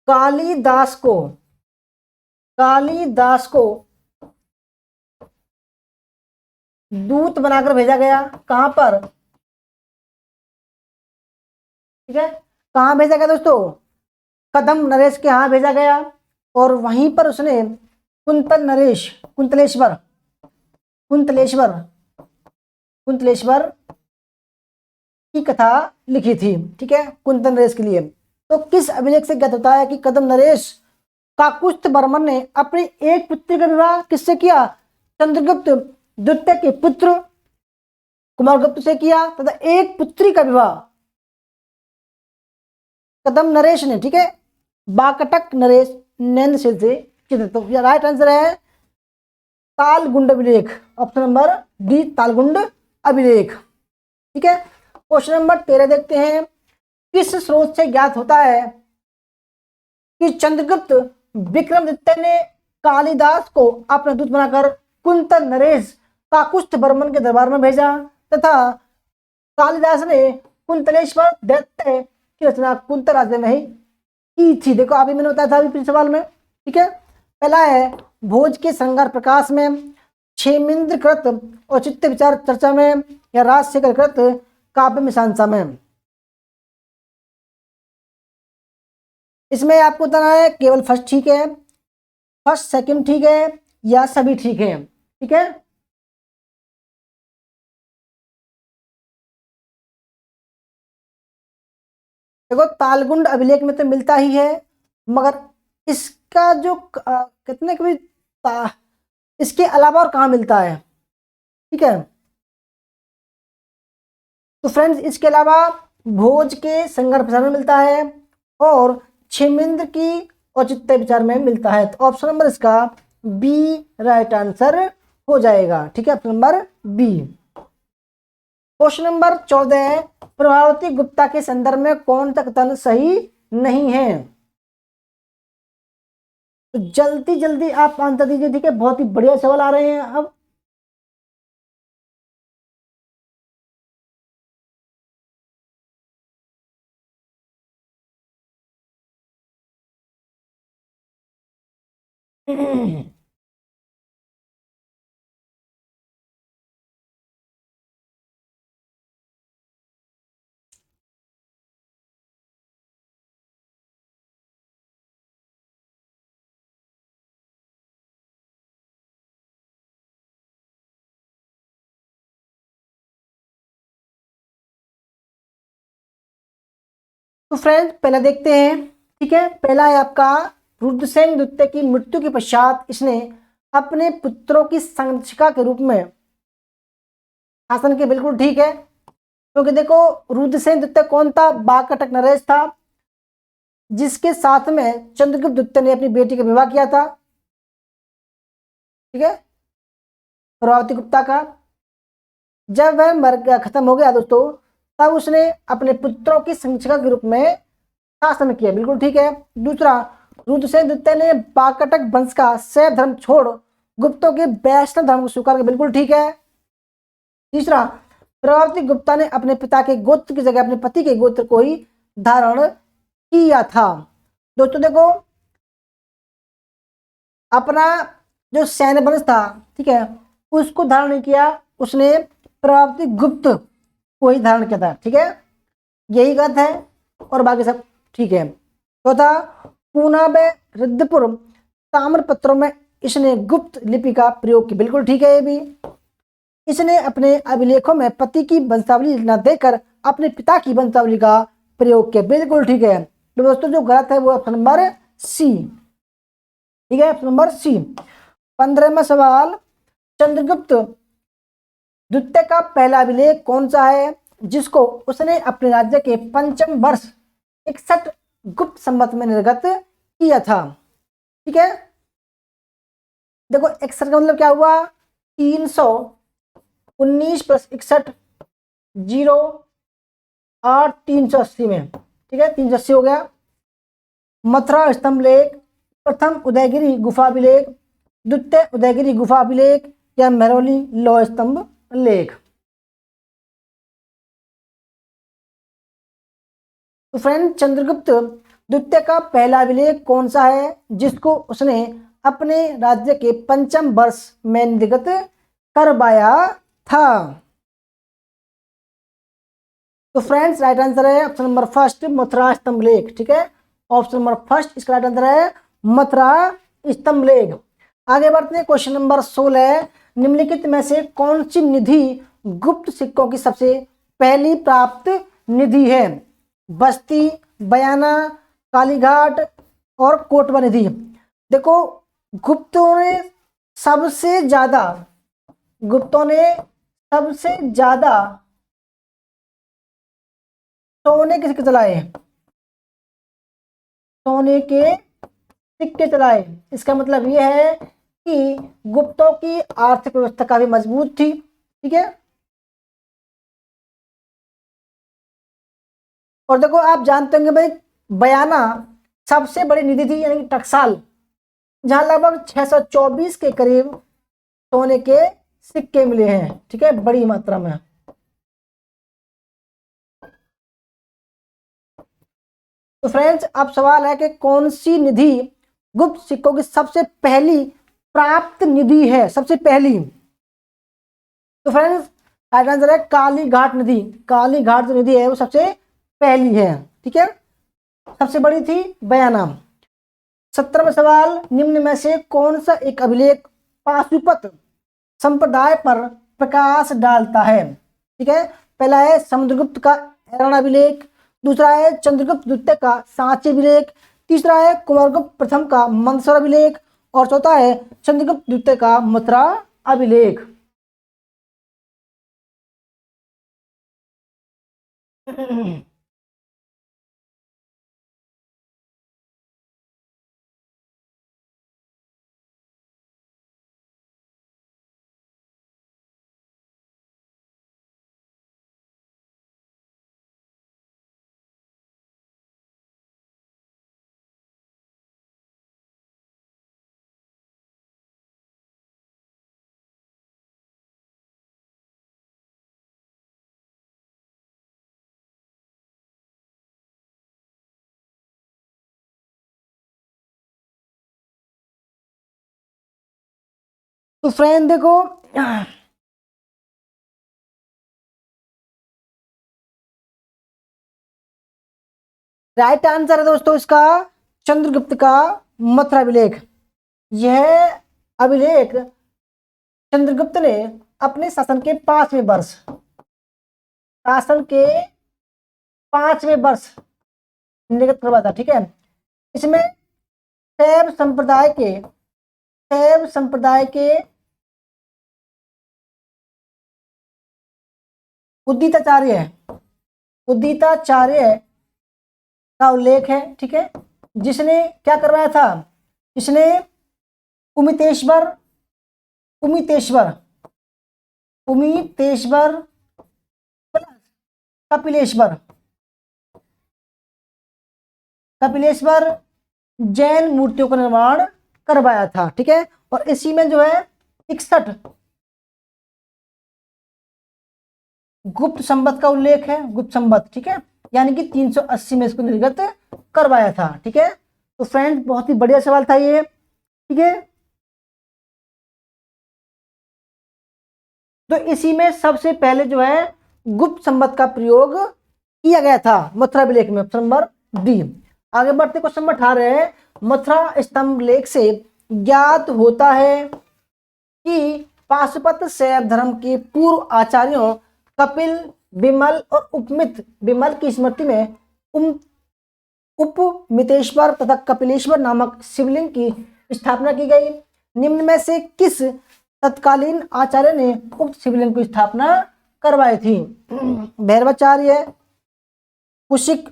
कालिदास को, कालिदास को दूत बनाकर भेजा गया, कहां पर? ठीक है, कहां भेजा गया दोस्तों? कदम नरेश के यहाँ भेजा गया, और वहीं पर उसने कुंतल नरेश, कुंतलेश्वर, कुंतलेश्वर, कुंतलेश्वर की कथा लिखी थी, ठीक है, कुंतल नरेश के लिए। तो किस अभिलेख से ज्ञात होता है कि कदम नरेश काकुस्थ बर्मन ने अपनी एक पुत्री का विवाह किससे किया? चंद्रगुप्त द्वितीय के पुत्र कुमारगुप्त से किया तथा एक पुत्री का विवाह कदम नरेश ने, ठीक है, बाकटक नरेश नैनशील से किया। तो राइट आंसर है तालगुंड अभिलेख, ऑप्शन नंबर डी, तालगुंड अभिलेख, ठीक है। क्वेश्चन नंबर 13 देखते हैं। किस स्रोत से ज्ञात होता है कि चंद्रगुप्त विक्रमादित्य ने कालिदास को अपना दूत बनाकर कुंतल नरेश काकुस्थ बर्मन के दरबार में भेजा तथा कालिदास ने कुंतलेश्वर दैत्य की रचना कुंतल राज्य में ही की थी? देखो अभी मैंने बताया था अभी सवाल में, ठीक है। पहला है भोज के श्रृंगार प्रकाश में, क्षेमेंद्र कृत औचित्य विचार चर्चा में, या राजशेखर कृत काव्य मीमांसा में। इसमें आपको बताना है केवल फर्स्ट ठीक है, फर्स्ट सेकंड ठीक है, या सभी ठीक है, ठीक है। देखो तालगुंड अभिलेख में तो मिलता ही है, मगर इसका जो कितने कभी इसके अलावा और कहाँ मिलता है, ठीक है। तो फ्रेंड्स इसके अलावा भोज के श्रृंगार प्रसार में मिलता है और क्षेमेंद्र की औचित्य विचार में मिलता है। तो ऑप्शन नंबर इसका बी राइट आंसर हो जाएगा, ठीक है, option number B. Question number 14 है प्रभावती गुप्ता के संदर्भ में कौन सा कथन सही नहीं है? तो जल्दी जल्दी आप आंसर दीजिए, ठीक है, बहुत ही बढ़िया सवाल आ रहे हैं अब। तो फ्रेंड्स पहला देखते हैं, ठीक है। पहला है आपका रुद्रसेन द्वितीय की मृत्यु के पश्चात इसने अपने पुत्रों की संरक्षिका के रूप में शासन के, बिल्कुल ठीक है, क्योंकि देखो रुद्रसेन द्वितीय कौन था? बाकटक नरेश था, जिसके साथ में चंद्रगुप्त द्वितीय ने अपनी बेटी का विवाह किया था, ठीक है, प्रभावती गुप्ता का। जब वह मर गया, खत्म हो गया दोस्तों, तब उसने अपने पुत्रों की संरक्षिका के रूप में शासन किया, बिल्कुल ठीक है। दूसरा, रुद्रसेन द्वितीय ने बाकटक वंश का शैव धर्म छोड़ गुप्तों के वैष्णव धर्म को स्वीकार किया, बिल्कुल ठीक है। तीसरा, प्रभावती गुप्ता ने अपने पिता के गोत्र की जगह अपने पति के गोत्र को ही धारण किया था। दोस्तों देखो अपना जो सैन्य वंश था, ठीक है, उसको धारण नहीं किया, उसने प्रभावती गुप्त को ही धारण किया था, ठीक है, यही गलत है और बाकी सब ठीक है। चौथा, पूना में रिद्धपुर ताम्रपत्रों में इसने गुप्त लिपि का प्रयोग किया, बिल्कुल ठीक है ये भी। इसने अपने अभिलेखों में पति की वंशावली न देकर अपने पिता की वंशावली का प्रयोग किया, बिल्कुल ठीक है। तो दोस्तों जो गलत है वो ऑप्शन नंबर सी, ठीक है, ऑप्शन नंबर सी। 15वां सवाल, चंद्रगुप्त द्वितीय का पहला अभिलेख कौन सा है जिसको उसने अपने राज्य के पंचम वर्ष 61 गुप्त संवत में निर्गत किया था? ठीक है, देखो 61 का मतलब क्या हुआ? 319 + 61 0 8 380 में, ठीक है, 380 हो गया। मथुरा स्तंभ लेख, प्रथम उदयगिरी गुफा अभिलेख, द्वितीय उदयगिरी गुफा अभिलेख या मेहरौली लौह स्तंभ लेख? तो फ्रेंड चंद्रगुप्त द्वितीय का पहला अभिलेख कौन सा है जिसको उसने अपने राज्य के पंचम वर्ष में निर्गत करवाया था? तो फ्रेंड्स राइट आंसर है ऑप्शन नंबर फर्स्ट, मथुरा स्तंभ लेख, ठीक है, ऑप्शन नंबर फर्स्ट इसका राइट आंसर है मथुरा स्तंभ लेख। आगे बढ़ते हैं, क्वेश्चन नंबर 16, निम्नलिखित में से कौन सी निधि गुप्त सिक्कों की सबसे पहली प्राप्त निधि है। बस्ती, बयाना, कालीघाट और कोटवा निधि। देखो गुप्तों ने सबसे ज्यादा सोने के सिक्के चलाए, सोने के सिक्के चलाए। इसका मतलब यह है कि गुप्तों की आर्थिक व्यवस्था काफी मजबूत थी। ठीक है, और देखो आप जानते होंगे भाई, बयाना सबसे बड़ी निधि थी यानी कि टकसाल, जहां लगभग 624 के करीब सोने के सिक्के मिले हैं। ठीक है, बड़ी मात्रा में। तो फ्रेंड्स अब सवाल है कि कौन सी निधि गुप्त सिक्कों की सबसे पहली प्राप्त निधि है, सबसे पहली। तो फ्रेंड्स राइट आंसर है कालीघाट निधि। कालीघाट जो निधि है वो सबसे पहली है। ठीक है, सबसे बड़ी थी बयाना। 17वां सवाल, निम्न में से कौन सा एक अभिलेख पाशुपत संप्रदाय पर प्रकाश डालता है। ठीक है, पहला है समुद्रगुप्त का ऐरावत अभिलेख, दूसरा है चंद्रगुप्त द्वितीय का सांची अभिलेख, तीसरा है कुमारगुप्त प्रथम का मंदसौर अभिलेख और चौथा है चंद्रगुप्त द्वितीय का मथुरा अभिलेख। तो फ्रेंड देखो राइट आंसर है दोस्तों इसका चंद्रगुप्त का मथुरा अभिलेख। यह अभिलेख चंद्रगुप्त ने अपने शासन के 5वें वर्ष निर्गत करवाया था। ठीक है, इसमें शैव संप्रदाय के उदिताचार्य का उल्लेख है। ठीक है, जिसने क्या करवाया था, इसने उमितेश्वर कपिलेश्वर जैन मूर्तियों का निर्माण करवाया था। ठीक है, और इसी में जो है 61 गुप्त संवत का उल्लेख है, गुप्त संवत। ठीक है, यानी कि 380 में इसको निर्गत करवाया था। ठीक है, तो फ्रेंड बहुत ही बढ़िया सवाल था ये। ठीक है, तो इसी में सबसे पहले जो है गुप्त संवत का प्रयोग किया गया था मथुरा अभिलेख में, नंबर डी। आगे बढ़ते क्वेश्चन नंबर 18 है, मथुरा स्तंभ लेख से ज्ञात होता है कि पाशुपत शैव धर्म के पूर्व आचार्यों कपिल, विमल और उपमित विमल की स्मृति में उपमितेश्वर तथा कपिलेश्वर नामक शिवलिंग की स्थापना की गई। निम्न में से किस तत्कालीन आचार्य ने उक्त शिवलिंग की स्थापना करवाई थी। भैरवाचार्य, कुशिक,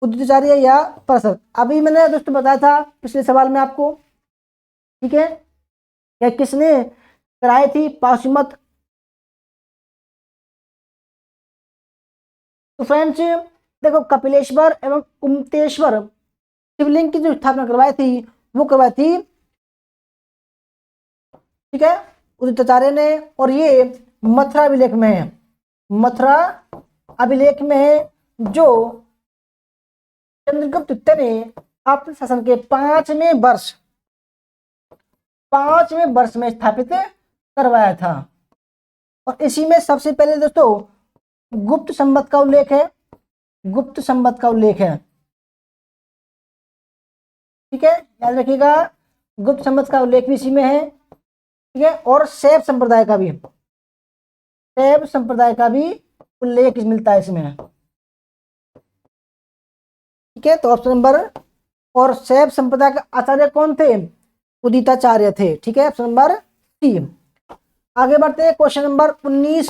उदिताचार्य या परसत। अभी मैंने दोस्तों बताया था पिछले सवाल में आपको। ठीक है, या किसने कराई थी पाशुपत। तो फ्रेंड्स देखो कपिलेश्वर एवं उमतेश्वर शिवलिंग की जो स्थापना करवाई थी वो करवाई थी, ठीक है, उदिताचार्य ने। और ये मथुरा अभिलेख में है, मथुरा अभिलेख में है, जो चंद्रगुप्त द्वितीय ने अपने शासन के 5वें वर्ष में स्थापित करवाया था। और इसी में सबसे पहले दोस्तों गुप्त संवत का उल्लेख है, गुप्त संवत का उल्लेख है। ठीक है, याद रखिएगा गुप्त संवत का उल्लेख भी इसी में है। ठीक है, और शैव संप्रदाय का भी उल्लेख मिलता है इसमें। ठीक है, तो ऑप्शन नंबर, और शैव संप्रदाय के आचार्य कौन थे? उदिताचार्य थे। ठीक है, ऑप्शन नंबर सी। आगे बढ़ते हैं, क्वेश्चन नंबर 19।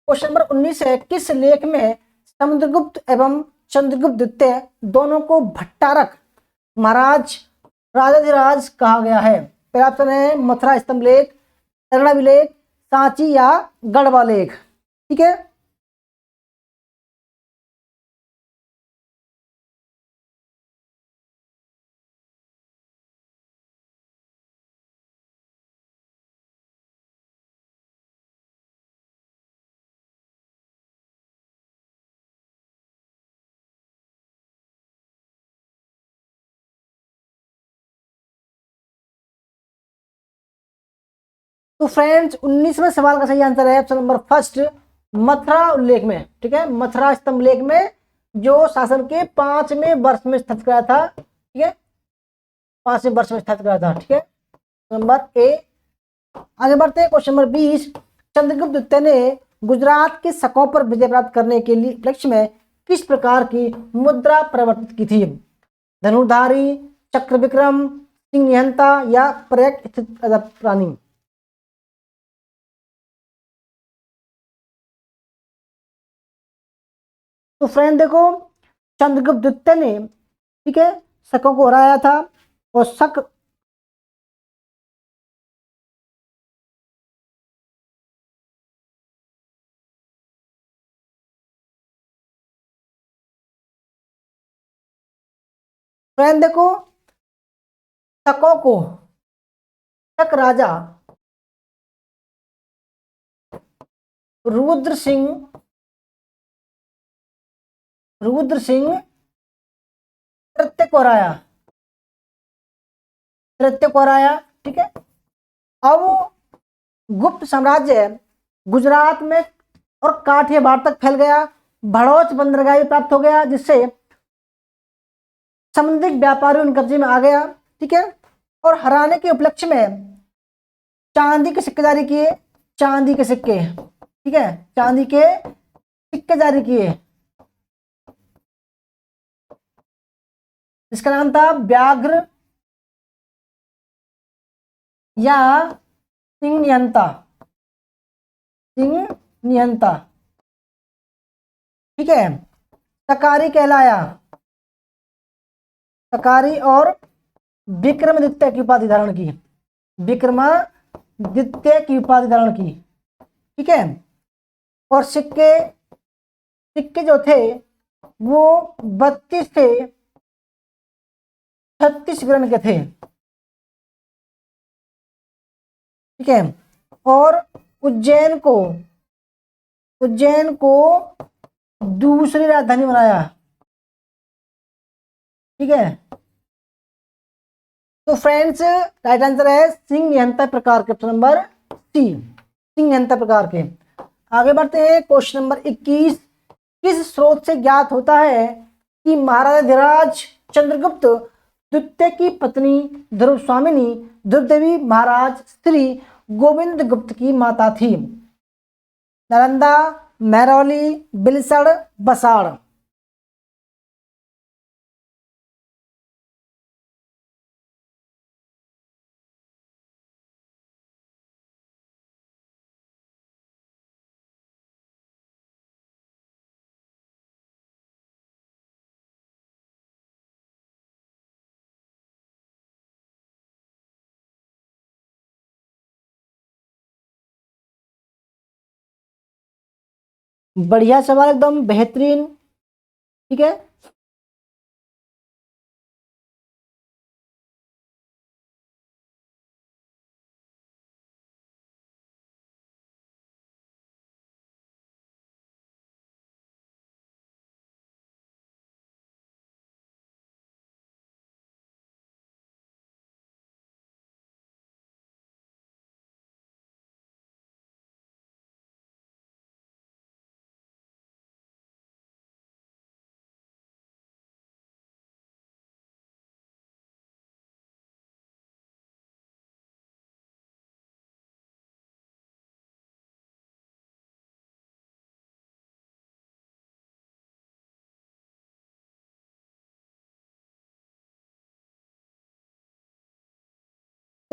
क्वेश्चन नंबर 19 है, किस लेख में समुद्रगुप्त एवं चंद्रगुप्त द्वितीय दोनों को भट्टारक महाराज राजाधिराज कहा गया है? पहला ऑप्शन है मथुरा स्तंभ लेख, अभिलेख, सांची या गढ़वा लेख। ठीक है, तो फ्रेंड्स 19वें सवाल का सही आंसर है ऑप्शन नंबर फर्स्ट, मथुरा उल्लेख में। ठीक है, मथुरा स्तंभ लेख में, जो शासन के 5वें वर्ष में स्थापित कराया था। ठीक है, 5वें वर्ष में स्थापित कराया था। ठीक है, नंबर ए। आगे बढ़ते हैं, क्वेश्चन नंबर 20। चंद्रगुप्त द्वितीय ने गुजरात के शकों पर विजय प्राप्त करने के लिए लक्ष्य में किस प्रकार की मुद्रा परिवर्तित की थी? धनुर्धारी, चक्र विक्रम, सिंह निहंता या प्रयक स्थित प्राणी? तो फ्रेंड देखो, चंद्रगुप्त द्वितीय ने, ठीक है, शकों को हराया था, और शक, फ्रेंड देखो, शकों को, शक राजा रुद्र सिंह, रुद्र सिंह तृतीय को हराया, तृतीय को हराया। ठीक है, अब गुप्त साम्राज्य गुजरात में और काठियावाड़ तक फैल गया, भड़ोच बंदरगाह भी प्राप्त हो गया, जिससे समुद्री व्यापारी उनके कब्जे में आ गया। ठीक है, और हराने के उपलक्ष्य में चांदी के सिक्के जारी किए, चांदी के सिक्के। ठीक है, चांदी के सिक्के जारी किए, इसका नाम था व्याघ्र या सिंह निहंता, सिंह निहंता। ठीक है, तकारी कहलाया, तकारी, और विक्रमादित्य की उपाधि धारण की, विक्रमादित्य की उपाधि धारण की। ठीक है, और सिक्के, सिक्के जो थे वो 32 से 36 ग्रहण के थे। ठीक है, और उज्जैन को, उज्जैन को दूसरी राजधानी बनाया। ठीक है, तो फ्रेंड्स राइट आंसर है सिंह निहंता प्रकार के, ऑप्शन नंबर सी, सिंह निहंता प्रकार के। आगे बढ़ते हैं, क्वेश्चन नंबर 21। किस स्रोत से ज्ञात होता है कि महाराजा धीराज चंद्रगुप्त द्वितीय की पत्नी ध्रुव स्वामिनी ध्रुवदेवी महाराज श्री गोविंद गुप्त की माता थी? नालंदा, महरौली, बिलसड़, बसाड़? बढ़िया सवाल, एकदम बेहतरीन। ठीक है,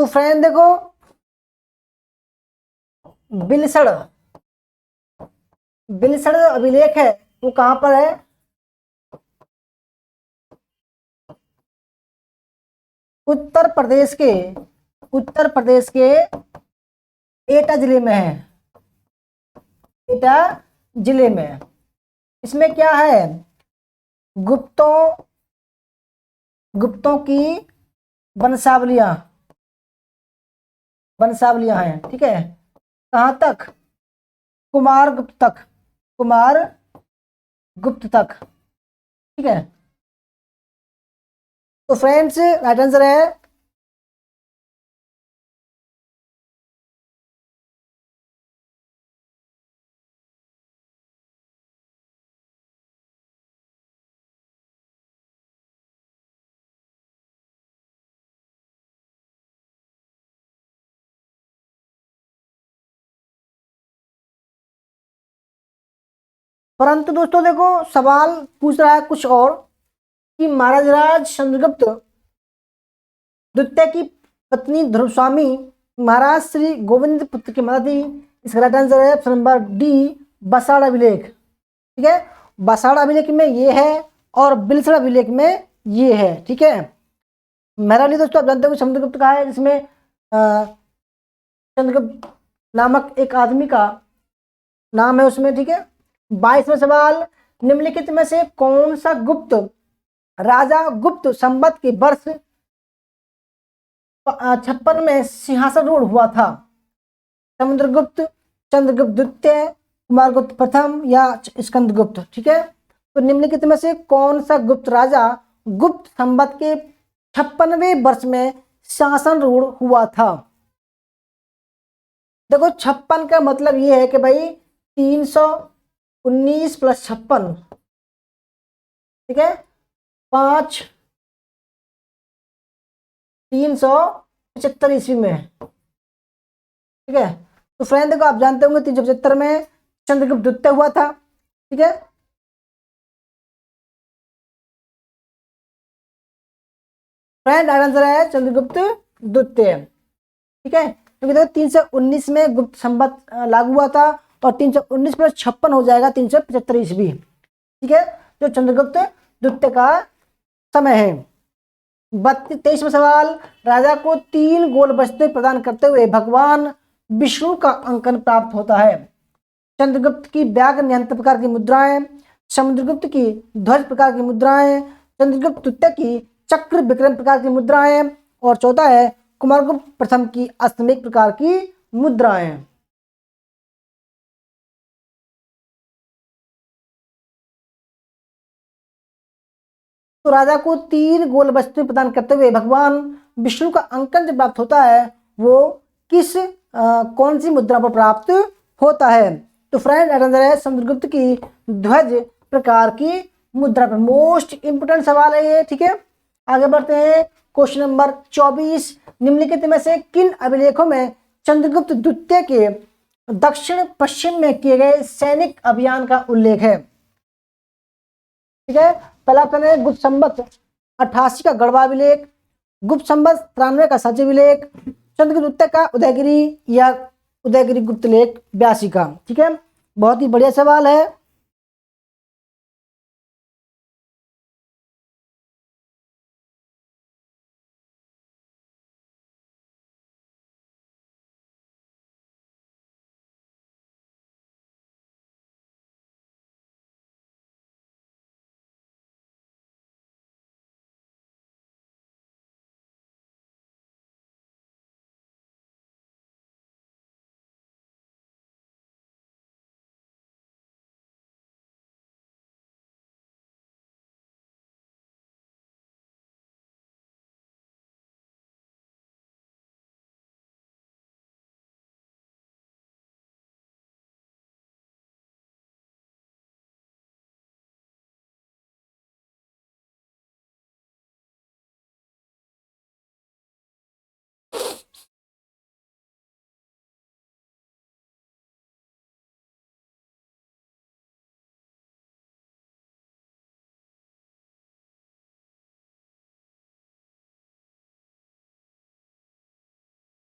तो फ्रेंड देखो, बिलसड़, बिलसड़ अभिलेख है वो कहां पर है? उत्तर प्रदेश के, उत्तर प्रदेश के एटा जिले में है, एटा जिले में। इसमें क्या है? गुप्तों, गुप्तों की वंशावलियां, वंशावलियां हैं, ठीक है। कहां तक? कुमार गुप्त तक, कुमार गुप्त तक, ठीक है। तो फ्रेंड्स राइट आंसर है परंतु दोस्तों देखो, सवाल पूछ रहा है कुछ और, कि महाराज चंद्रगुप्त द्वितीय की पत्नी ध्रुवस्वामी महाराज श्री गोविंद पुत्र की मदद दी। इसका राइट आंसर है ऑप्शन नंबर डी, बसाड़ अभिलेख, ठीक है। बसाड़ अभिलेख में ये है और बिलसड़ अभिलेख में ये है, ठीक है। मेहरौली दोस्तों आप जानते हो चंद्रगुप्त का है, जिसमें चंद्रगुप्त नामक एक आदमी का नाम है उसमें, ठीक है। 22वां सवाल, निम्नलिखित में से कौन सा गुप्त राजा गुप्त संवत के वर्ष 56 में सिंहासनरूढ़ हुआ था? समुद्रगुप्त, चंद्रगुप्त द्वितीय, कुमारगुप्त प्रथम या स्कंदगुप्त, ठीक है। तो निम्नलिखित में से कौन सा गुप्त राजा गुप्त संवत के 56वें वर्ष में शासनरूढ़ हुआ था? देखो 56 का मतलब ये है कि भाई 319 प्लस 56, ठीक है, 5 375 ईस्वी में, ठीक है। तो फ्रेंड देखो आप जानते होंगे 375 में चंद्रगुप्त द्वितीय हुआ था, ठीक है। फ्रेंड आंसर है चंद्रगुप्त द्वितीय, ठीक है। क्योंकि देखो 319 में गुप्त संवत लागू हुआ था, और 319 प्लस 56 हो जाएगा 375 ईस्वी, ठीक है, जो चंद्रगुप्त द्वितीय का समय है। 23वां सवाल, राजा को 3 गोल वस्तुएं प्रदान करते हुए भगवान विष्णु का अंकन प्राप्त होता है? चंद्रगुप्त की व्याघ्र नियंत्र प्रकार की मुद्राएं, समुद्रगुप्त की ध्वज प्रकार की मुद्राएं, चंद्रगुप्त द्वितीय की चक्र विक्रम प्रकार की मुद्राएं, और चौथा है कुमारगुप्त प्रथम की अष्टमेक प्रकार की मुद्राएं। तो राजा को 3 गोल वस्तुएं प्रदान करते हुए भगवान विष्णु का अंकन जब प्राप्त होता है, वो किस कौन सी मुद्रा पर प्राप्त होता है? तो फ्रेंड आंसर है समुद्रगुप्त की ध्वज प्रकार की मुद्रा पर। मोस्ट इंपोर्टेंट सवाल है ये, ठीक है। आगे बढ़ते हैं, क्वेश्चन नंबर 24, निम्नलिखित में से किन अभिलेखों में चंद्रगुप्त द्वितीय के दक्षिण पश्चिम में किए गए सैनिक अभियान का उल्लेख है? ठीक है, पहला ऑप्शन है गुप्त संवत 88 का गढ़वा अभिलेख, गुप्त संवत 93 का सच अभिलेख, चंद्रगुप्त द्वितीय का उदयगिरी, या उदयगिरी गुप्त लेख 82 का, ठीक है। बहुत ही बढ़िया सवाल है।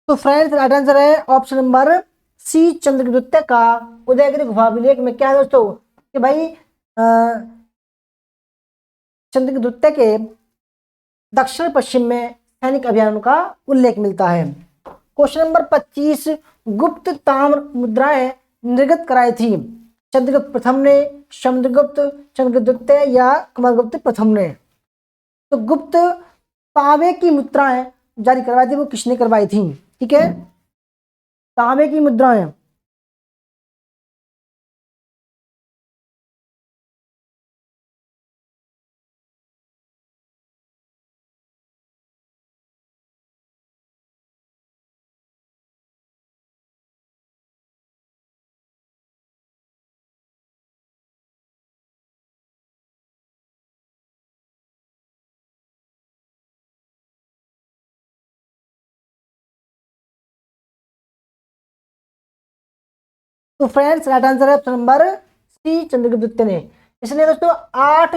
तो फ्रेंड्स राइट आंसर है ऑप्शन नंबर सी, चंद्रगुप्त का उदयगिरी गुफा अभिलेख में क्या है दोस्तों कि भाई चंद्रगुप्त के दक्षिण पश्चिम में सैनिक अभियानों का उल्लेख मिलता है। क्वेश्चन नंबर 25, गुप्त ताम्र मुद्राएं निर्गत कराई थी चंद्रगुप्त प्रथम ने, समुद्रगुप्त, चंद्रगुप्त या कुमारगुप्त प्रथम ने। तो गुप्त तांबे की मुद्राएं जारी करवाई थी, वो किसने करवाई थी? ठीक है, तांबे की मुद्राएं। तो फ्रेंड्स राइट आंसर है ऑप्शन नंबर सी, चंद्रगुप्त ने। इसने दोस्तों 8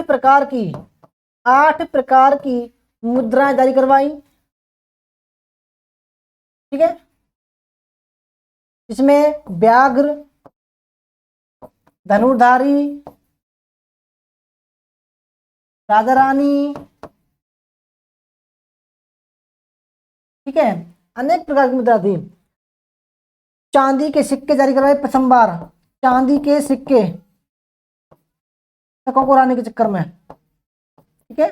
प्रकार की मुद्राएं जारी करवाई। ठीक है, इसमें व्याघ्र, धनुर्धारी, राजा रानी, ठीक है, अनेक प्रकार की मुद्रा थी। चांदी के सिक्के जारी करवाए प्रथम बार, चांदी के सिक्के को हराने के चक्कर में। ठीक है,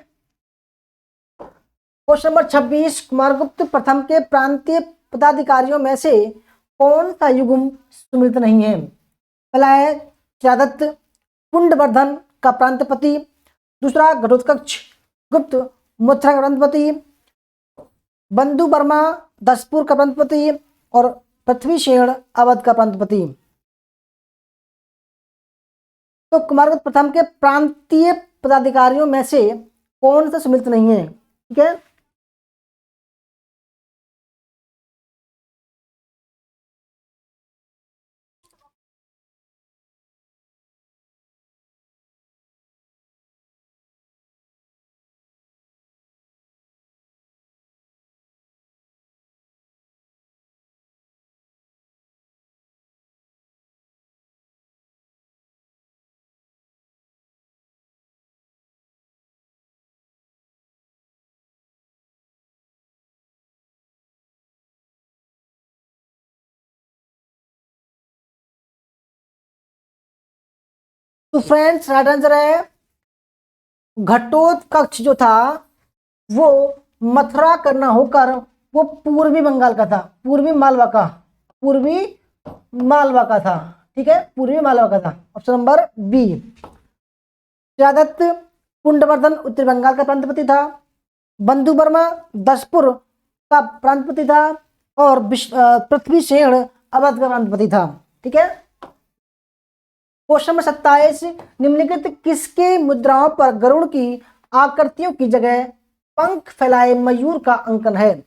क्वेश्चन नंबर 26, कुमारगुप्त प्रथम के प्रांतीय पदाधिकारियों में से कौन सा युग्म सुमिलित नहीं है? पहला है त्रयादत्त कुंडवर्धन का प्रांतपति, दूसरा घटोत्कच गुप्त मथुरा का प्रांतपति, बंधु वर्मा दसपुर का प्रांतपति और पृथ्वीशेण अवध का प्रांतपति। तो कुमारगुप्त प्रथम के प्रांतीय पदाधिकारियों में से कौन सा सम्मिलित नहीं है? ठीक है, तो फ्रेंड्स राइट आंसर है घटोत्कच जो था वो मथुरा करना होकर वो पूर्वी बंगाल का था, पूर्वी मालवा का था। ठीक है, पूर्वी मालवा का था, ऑप्शन नंबर बी। त्रयादत्त कुंडवर्धन उत्तरी बंगाल का प्रांतपति था, बंधु वर्मा दसपुर का प्रांतपति था और पृथ्वीशेण अवध का प्रांतपति था। ठीक है, क्वेश्चन नंबर 27, निम्नलिखित किसके मुद्राओं पर गरुड़ की आकृतियों की जगह पंख फैलाए मयूर का अंकन है?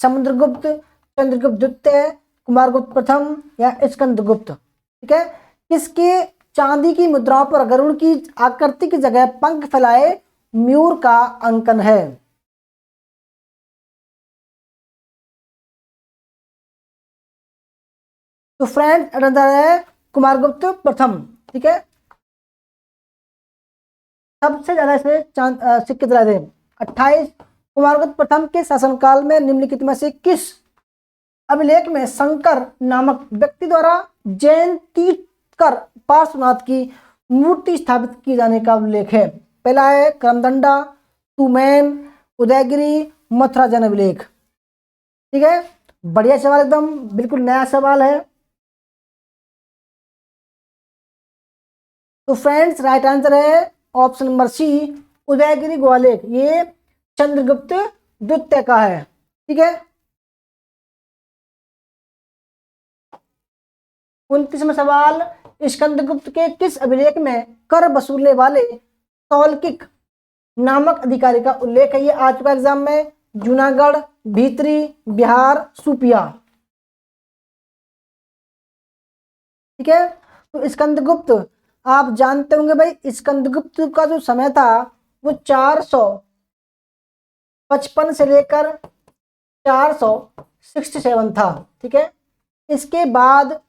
समुद्रगुप्त, चंद्रगुप्त द्वितीय, कुमारगुप्त प्रथम या स्कंदगुप्त। ठीक है, किसके चांदी की मुद्राओं पर गरुड़ की आकृति की जगह पंख फैलाए मयूर का अंकन है? तो फ्रेंड आंसर है कुमारगुप्त प्रथम। ठीक है, सबसे ज्यादा इसमें सिक्के चलाए थे 28। कुमारगुप्त प्रथम के शासनकाल में निम्नलिखित में से किस अभिलेख में शंकर नामक व्यक्ति द्वारा जैन तीर्थकर पार्श्वनाथ की मूर्ति स्थापित किए जाने का उल्लेख है? पहला है करमदंडा, तुमैन, उदयगिरी, मथुरा जैन अभिलेख। ठीक है, बढ़िया सवाल, एकदम बिल्कुल नया सवाल है। तो फ्रेंड्स राइट आंसर है ऑप्शन नंबर सी, उदयगिरी गुहालेख। ये चंद्रगुप्त द्वितीय का है। ठीक है, 29वां सवाल, स्कंदगुप्त के किस अभिलेख में कर वसूलने वाले तौलकिक नामक अधिकारी का उल्लेख है? ये आ चुका एग्जाम में, जूनागढ़, भीतरी, बिहार, सुपिया। ठीक है, तो स्कंदगुप्त आप जानते होंगे भाई, स्कंदगुप्त का जो समय था वो 455 से लेकर 467 था। ठीक है, इसके बाद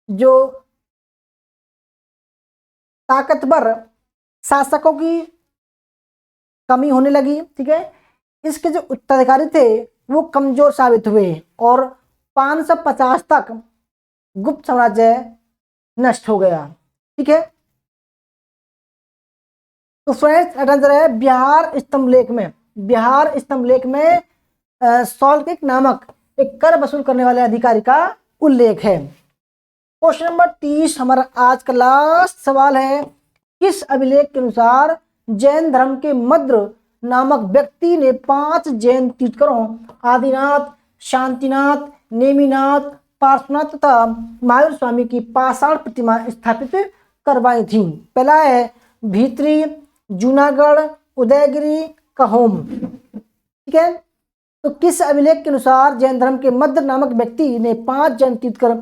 जो ताकतवर शासकों की कमी होने लगी। ठीक है, इसके जो उत्तराधिकारी थे वो कमजोर साबित हुए और 550 तक गुप्त साम्राज्य नष्ट हो गया। ठीक है, तो फ्रेंड्स अटेंशन है बिहार स्तंभ लेख में, बिहार स्तंभ लेख में सॉल्टिक नामक एक कर वसूल करने वाले अधिकारी का उल्लेख है। क्वेश्चन नंबर 30 हमारा आज का लास्ट सवाल है, किस अभिलेख के अनुसार जैन धर्म के मद्र नामक व्यक्ति ने 5 जैन तीर्थंकरों आदिनाथ, शांतिनाथ, नेमिनाथ, पार्श्वनाथ तथा महावीर स्वामी की पाषाण प्रतिमा स्थापित करवाई थी? पहला है भीतरी, जूनागढ़, उदयगिरी, कहोम। ठीक है, तो किस अभिलेख के अनुसार जैन धर्म के मद्र नामक व्यक्ति ने 5 जैन तीर्थंकर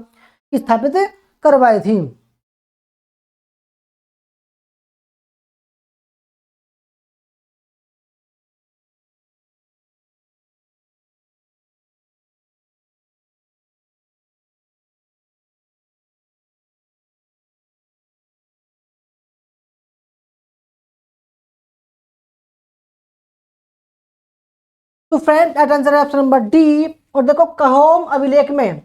स्थापित करवाई थी? तो फ्रेंड आंसर है ऑप्शन नंबर डी। और देखो कहोम अभिलेख में,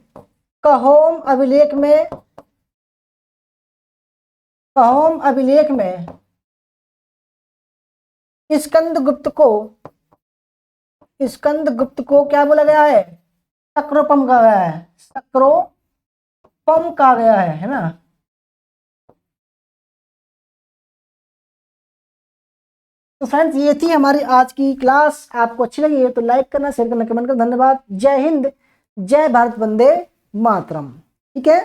कहोम अभिलेख में, कहोम अभिलेख में स्कंदगुप्त को क्या बोला गया है? सक्रोपम कहा गया है, सक्रोपम कहा गया है ना। तो फ्रेंड्स ये थी हमारी आज की क्लास। आपको अच्छी लगी है तो लाइक करना, शेयर करना, कमेंट करना। धन्यवाद। जय हिंद, जय भारत, वंदे मातरम। ठीक है।